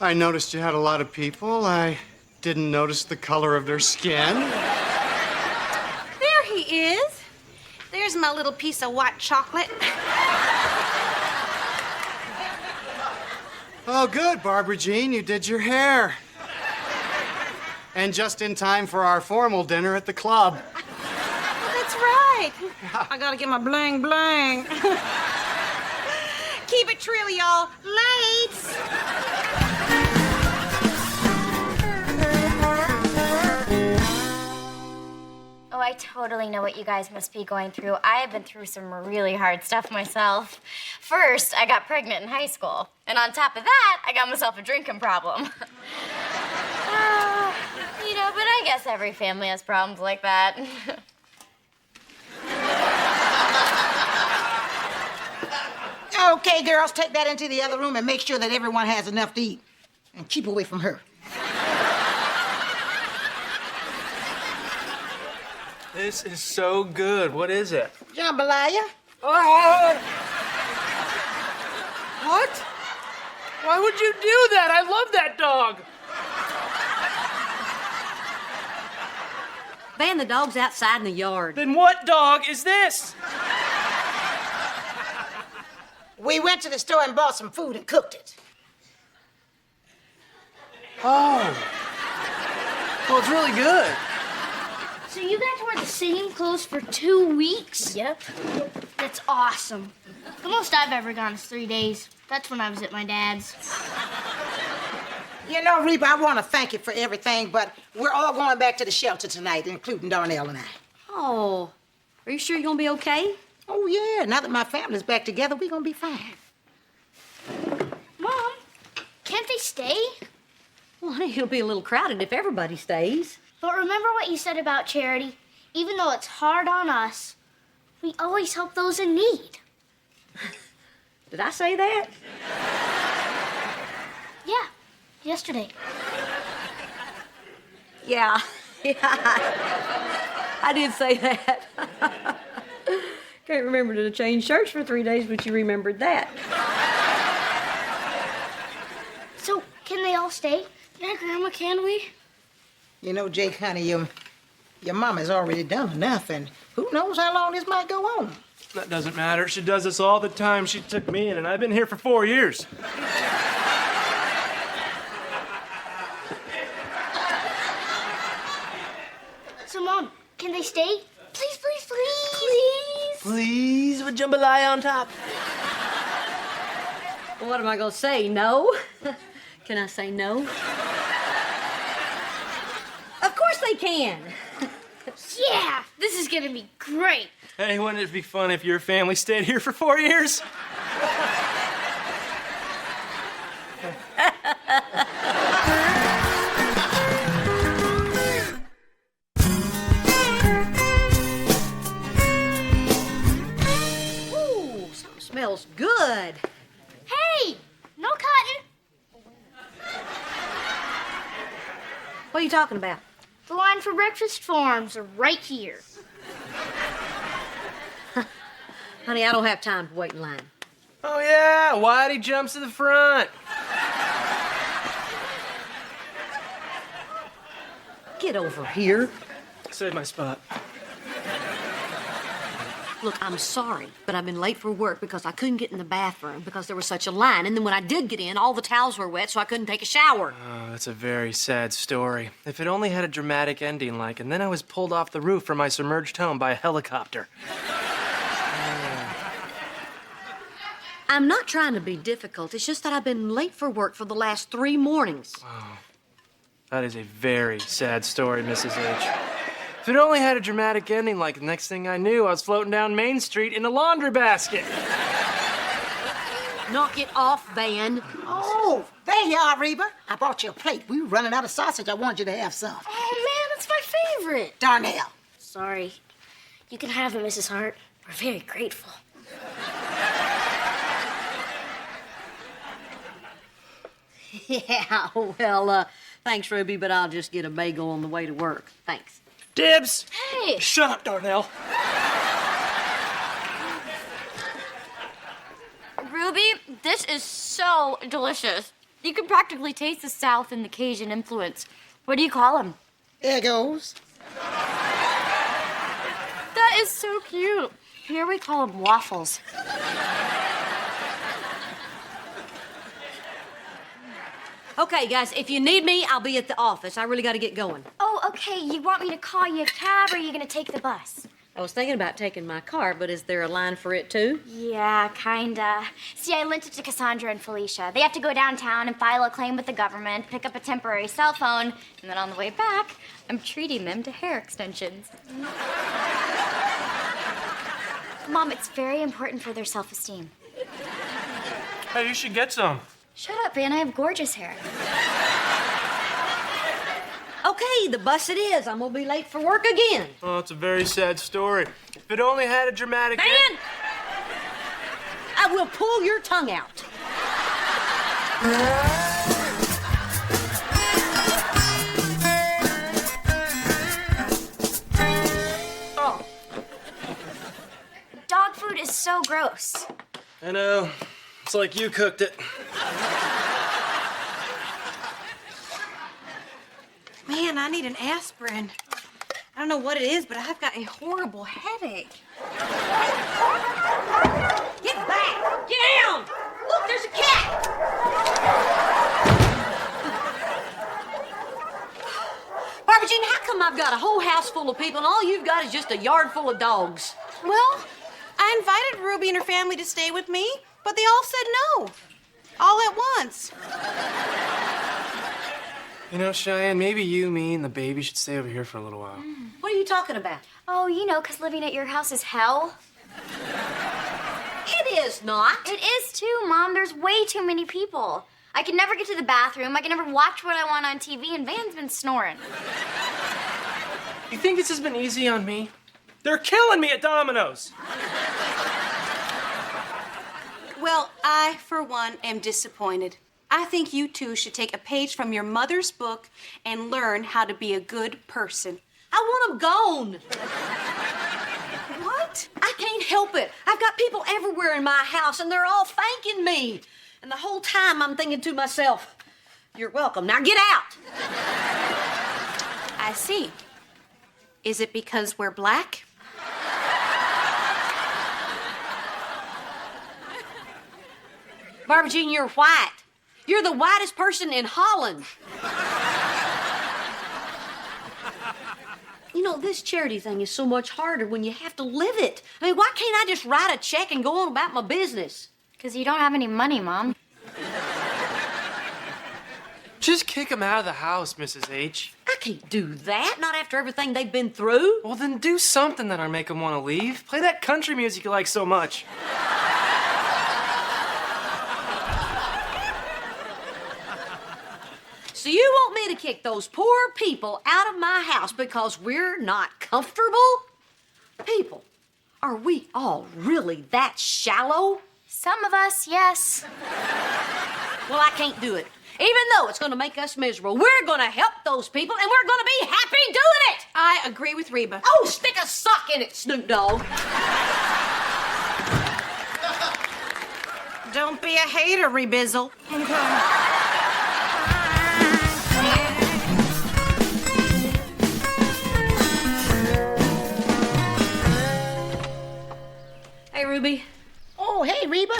I noticed you had a lot of people. I didn't notice the color of their skin. There he is. There's my little piece of white chocolate. Oh, good, Barbara Jean. You did your hair. And just in time for our formal dinner at the club. That's right. I gotta get my bling bling. Keep it trill, y'all. Late. Oh, I totally know what you guys must be going through. I have been through some really hard stuff myself. First, I got pregnant in high school. And on top of that, I got myself a drinking problem. But I guess every family has problems like that. Okay, girls, take that into the other room and make sure that everyone has enough to eat. And keep away from her. This is so good. What is it? Jambalaya. Oh! What? Why would you do that? I love that dog. Van, the dog's outside in the yard. Then what dog is this? We went to the store and bought some food and cooked it. Oh. Well, it's really good. So you guys wear the same clothes for 2 weeks? Yep. That's awesome. The most I've ever gone is 3 days. That's when I was at my dad's. You know, Reba, I want to thank you for everything, but we're all going back to the shelter tonight, including Darnell and I. Oh, are you sure you're gonna be okay? Oh, yeah. Now that my family's back together, we're going to be fine. Mom, can't they stay? Well, honey, it'll be a little crowded if everybody stays. But remember what you said about charity? Even though it's hard on us, we always help those in need. Did I say that? Yeah, yesterday. Yeah, I did say that. Can't remember to change shirts for 3 days, but you remembered that. So, can they all stay? Yeah, Grandma, can we? You know, Jake, honey, your mama's already done enough, and who knows how long this might go on. That doesn't matter. She does this all the time. She took me in, and I've been here for 4 years. So, Mom, can they stay? Please, please, please. Please. Please, with jambalaya on top. Well, what am I gonna say? No? Can I say no? Of course they can. Yeah, this is gonna be great. Hey, wouldn't it be fun if your family stayed here for 4 years? Ooh, something smells good. Hey, no cotton. What are you talking about? The line for breakfast forms are right here. Honey, I don't have time to wait in line. Oh, yeah, Whitey jumps to the front. Get over here. Save my spot. Look, I'm sorry, but I've been late for work because I couldn't get in the bathroom because there was such a line. And then when I did get in, all the towels were wet, so I couldn't take a shower. Oh, that's a very sad story. If it only had a dramatic ending like, and then I was pulled off the roof from my submerged home by a helicopter. I'm not trying to be difficult. It's just that I've been late for work for the last 3 mornings. Oh, that is a very sad story, Mrs. H. If it only had a dramatic ending like the next thing I knew, I was floating down Main Street in a laundry basket. Knock it off, Van. Oh, there you are, Reba. I brought you a plate. We were running out of sausage. I wanted you to have some. Oh, man, that's my favorite. Darnell. Sorry. You can have it, Mrs. Hart. We're very grateful. Yeah, well, thanks, Ruby, but I'll just get a bagel on the way to work. Thanks. Dibs! Hey! Shut up, Darnell. Ruby, this is so delicious. You can practically taste the South and the Cajun influence. What do you call them? Eggos. That is so cute. Here we call them waffles. Okay, guys, if you need me, I'll be at the office. I really got to get going. Oh, okay. You want me to call you a cab, or are you going to take the bus? I was thinking about taking my car, but is there a line for it, too? Yeah, kinda. See, I lent it to Cassandra and Felicia. They have to go downtown and file a claim with the government, pick up a temporary cell phone, and then on the way back, I'm treating them to hair extensions. Mom, it's very important for their self-esteem. Hey, you should get some. Shut up, Van. I have gorgeous hair. Okay, the bus it is. I'm gonna be late for work again. Oh, it's a very sad story. If it only had a dramatic Van! I will pull your tongue out. Oh. Dog food is so gross. I know. It's like you cooked it. Man, I need an aspirin. I don't know what it is, but I've got a horrible headache. Get back! Get down! Look, there's a cat! Barbara Jean, how come I've got a whole house full of people and all you've got is just a yard full of dogs? Well, I invited Ruby and her family to stay with me, but they all said no. All at once. You know, Cheyenne, maybe you, me, and the baby should stay over here for a little while. What are you talking about? Oh, you know, 'cause living at your house is hell. It is not. It is too, Mom. There's way too many people. I can never get to the bathroom. I can never watch what I want on TV, and Van's been snoring. You think this has been easy on me? They're killing me at Domino's. Well, I, for one, am disappointed. I think you two should take a page from your mother's book and learn how to be a good person. I want them gone. What? I can't help it. I've got people everywhere in my house, and they're all thanking me. And the whole time I'm thinking to myself, you're welcome. Now get out. I see. Is it because we're black? Barbara Jean, you're white. You're the whitest person in Holland. You know, this charity thing is so much harder when you have to live it. I mean, why can't I just write a check and go on about my business? 'Cause you don't have any money, Mom. Just kick them out of the house, Mrs. H. I can't do that, not after everything they've been through. Well, then do something that'll make them want to leave. Play that country music you like so much. So you want me to kick those poor people out of my house because we're not comfortable? People, are we all really that shallow? Some of us, yes. Well, I can't do it. Even though it's going to make us miserable, we're going to help those people and we're going to be happy doing it. I agree with Reba. Oh, stick a sock in it, Snoop Dogg. Don't be a hater, Rebizzle. Hey, Ruby. Oh, hey, Reba.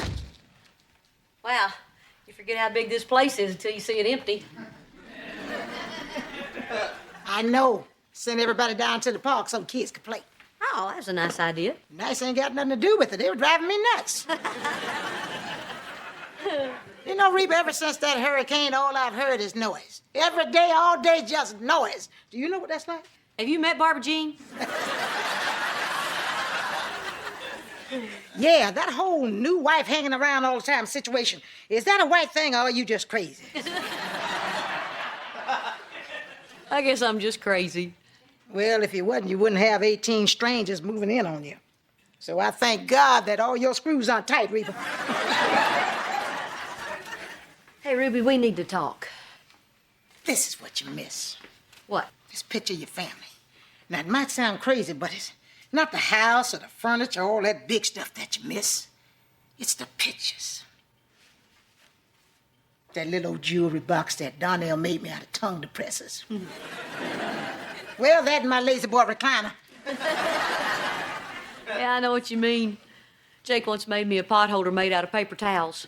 Wow, you forget how big this place is until you see it empty. I know. Send everybody down to the park so kids can play. Oh, that's a nice idea. Nice ain't got nothing to do with it. They were driving me nuts. You know, Reba, ever since that hurricane, all I've heard is noise. Every day, all day, just noise. Do you know what that's like? Have you met Barbara Jean? Yeah, that whole new wife hanging around all the time situation. Is that a white thing or are you just crazy? I guess I'm just crazy. Well, if you wasn't, you wouldn't have 18 strangers moving in on you. So I thank God that all your screws aren't tight, Reba. Hey, Ruby, we need to talk. This is what you miss. What? This picture of your family. Now, it might sound crazy, but it's not the house or the furniture, all that big stuff that you miss. It's the pictures. That little old jewelry box that Donnell made me out of tongue depressors. Well, that and my lazy boy recliner. Yeah, I know what you mean. Jake once made me a pot holder made out of paper towels.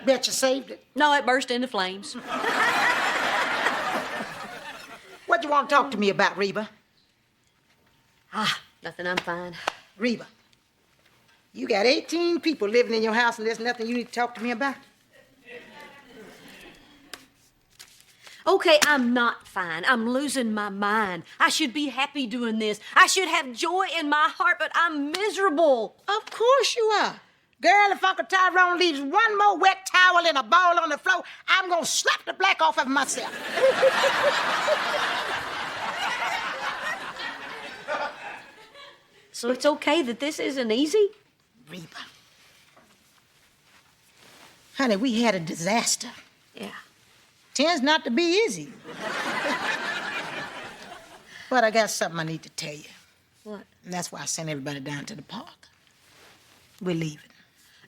Bet you saved it. No, it burst into flames. What you want to talk to me about, Reba? Nothing, I'm fine. Reba, you got 18 people living in your house and there's nothing you need to talk to me about? Okay, I'm not fine. I'm losing my mind. I should be happy doing this. I should have joy in my heart, but I'm miserable. Of course you are. Girl, if Uncle Tyrone leaves one more wet towel in a ball on the floor, I'm gonna slap the black off of myself. So it's okay that this isn't easy? Reba, Honey, we had a disaster. Yeah. Tends not to be easy. But I got something I need to tell you. What? And that's why I sent everybody down to the park. We're leaving.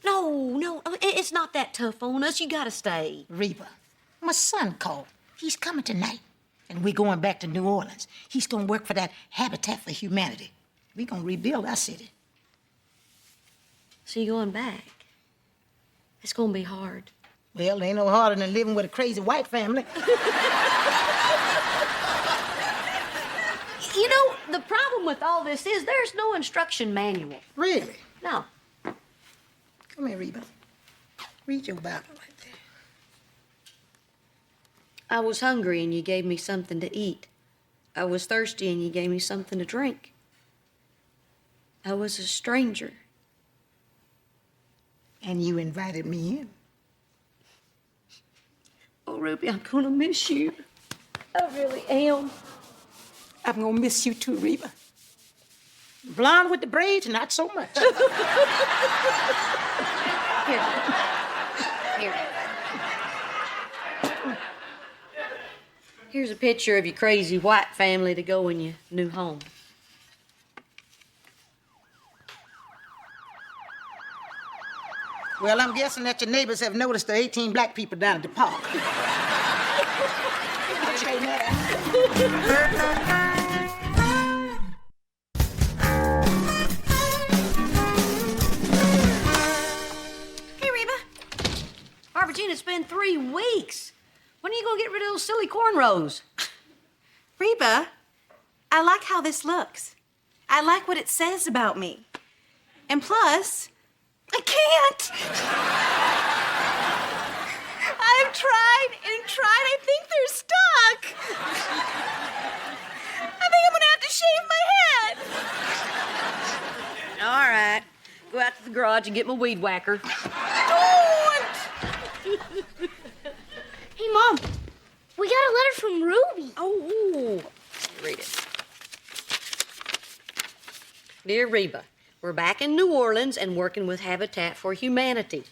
No, it's not that tough on us. You gotta stay. Reba, my son called. He's coming tonight. And we're going back to New Orleans. He's gonna work for that Habitat for Humanity. We're gonna rebuild our city. So you're going back? It's gonna be hard. Well, it ain't no harder than living with a crazy white family. You know, the problem with all this is there's no instruction manual. Really? No. Come here, Reba. Read your Bible right there. I was hungry and you gave me something to eat. I was thirsty and you gave me something to drink. I was a stranger. And you invited me in. Oh, Ruby, I'm gonna miss you. I really am. I'm gonna miss you too, Reba. Blonde with the braids, not so much. Here. Here's a picture of your crazy white family to go in your new home. Well, I'm guessing that your neighbors have noticed the 18 black people down at the park. Straighten that out. Hey, Reba. Regina, it's been 3 weeks. When are you gonna get rid of those silly cornrows? Reba, I like how this looks. I like what it says about me. And plus, I can't. I've tried and tried. I think they're stuck. I think I'm gonna have to shave my head. All right. Go out to the garage and get my weed whacker. Don't! Hey, Mom. We got a letter from Ruby. Oh, read it. Dear Reba, we're back in New Orleans and working with Habitat for Humanity.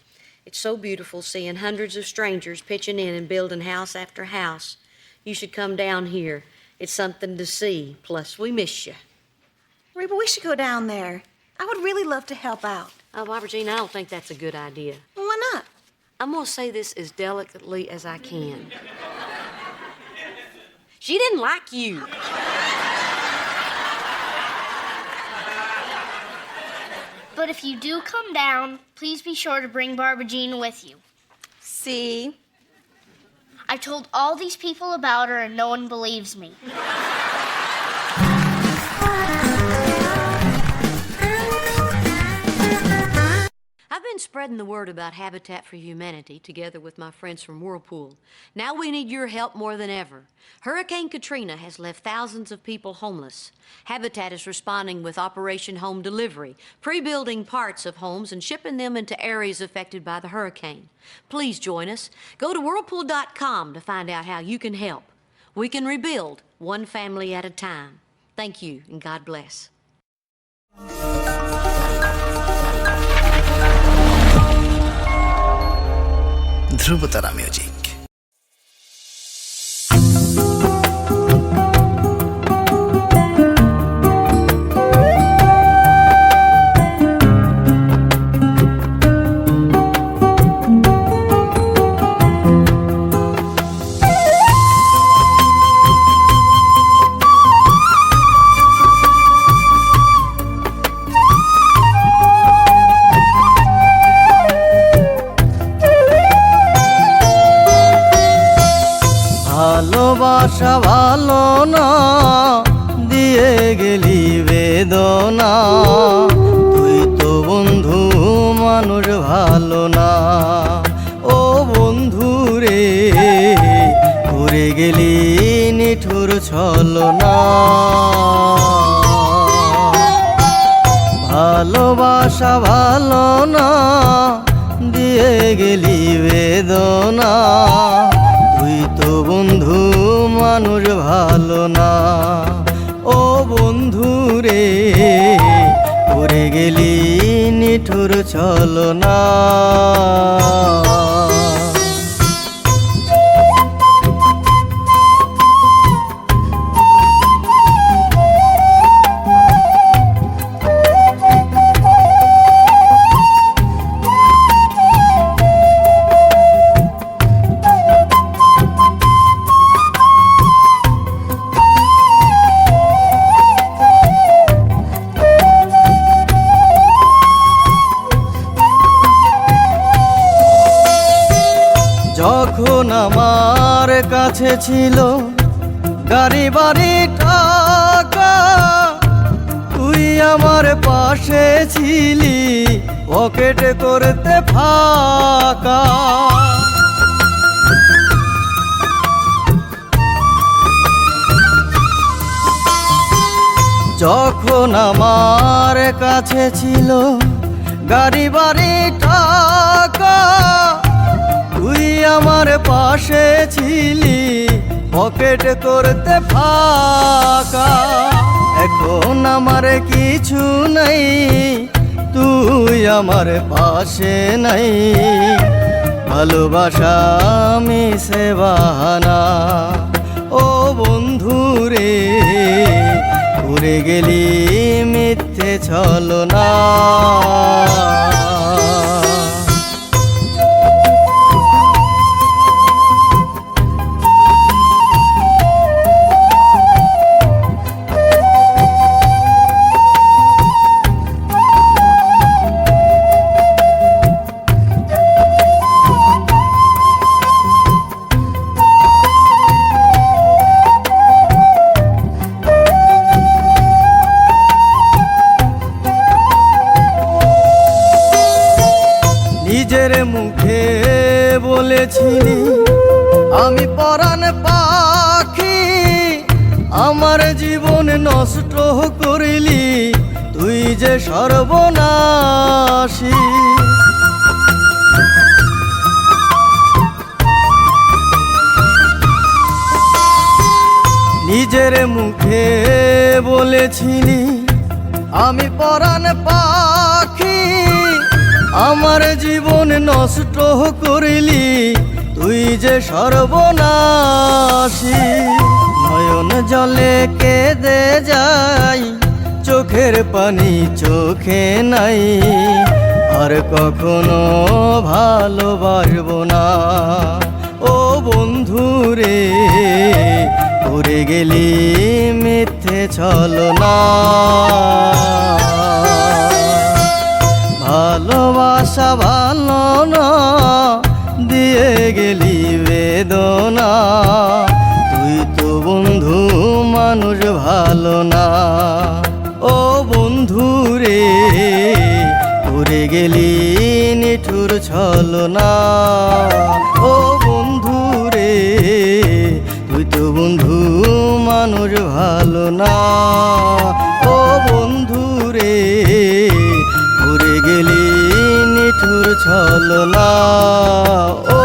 It's so beautiful seeing hundreds of strangers pitching in and building house after house. You should come down here. It's something to see. Plus, we miss you. Reba, we should go down there. I would really love to help out. Oh, Regina, I don't think that's a good idea. Well, why not? I'm going to say this as delicately as I can. She didn't like you. But if you do come down, please be sure to bring Barbara Jean with you. See? I've told all these people about her and no one believes me. I've been spreading the word about Habitat for Humanity together with my friends from Whirlpool. Now we need your help more than ever. Hurricane Katrina has left thousands of people homeless. Habitat is responding with Operation Home Delivery, pre-building parts of homes and shipping them into areas affected by the hurricane. Please join us. Go to whirlpool.com to find out how you can help. We can rebuild one family at a time. Thank you, and God bless. Dhruvatara music. ভালোবাসা ভালো না দিয়ে গেলি বেদনা তুই তো বন্ধু মানুষ ভালো না ও বন্ধু রে করে গেলি নিঠুর ছলনা ভালোবাসা ভালো না দিয়ে গেলি বেদনা তুই তো বন্ধু মানুষ ভালো না ও বন্ধু রে করে গেলি নিঠুর ছলনা আমার কাছে ছিল গাড়ি বাড়ি টাকা, তুই আমার পাশে ছিলি পকেট করতে ফাঁকা। যখন আমার কাছে ছিল গাড়ি বাড়ি টাকা, তুই আমার পাশে ছিলি পকেট করতে ফাঁকা। এখন আমার কিছু নাই, তুই আমার পাশে নাই, ভালোবাসা মিশে বাহানা। ও বন্ধু রে, উড়ে গেলি মিথ্যে ছলনা। নিজের মুখে বলেছিলি আমি পরাণ পাখি, আমার জীবন নষ্ট করিলি তুই যে সর্বনাশী। নিজের মুখে বলেছিলি আমি পরাণ পাখি, আমার জীবন নষ্ট করিলি তুই যে সর্বনাশী। নয়ন জলে কেঁদে যাই, চোখের পানি চোখে নাই, আর কখনো ভালোবাসবো না। ও বন্ধু রে, উড়ে গেলি মিথ্যে ছলনা। ভালোবাসা ভালো না, দিয়ে গেলি বেদনা, তুই তো বন্ধু মানুষ ভালো না। ও বন্ধু রে, উড়ে গেলি নিঠুর ছলনা। ও বন্ধু রে, তুই তো বন্ধু মানুষ ভালো না। ও বন্ধু রে, উড়ে গেলি নিঠুর ছলনা। ও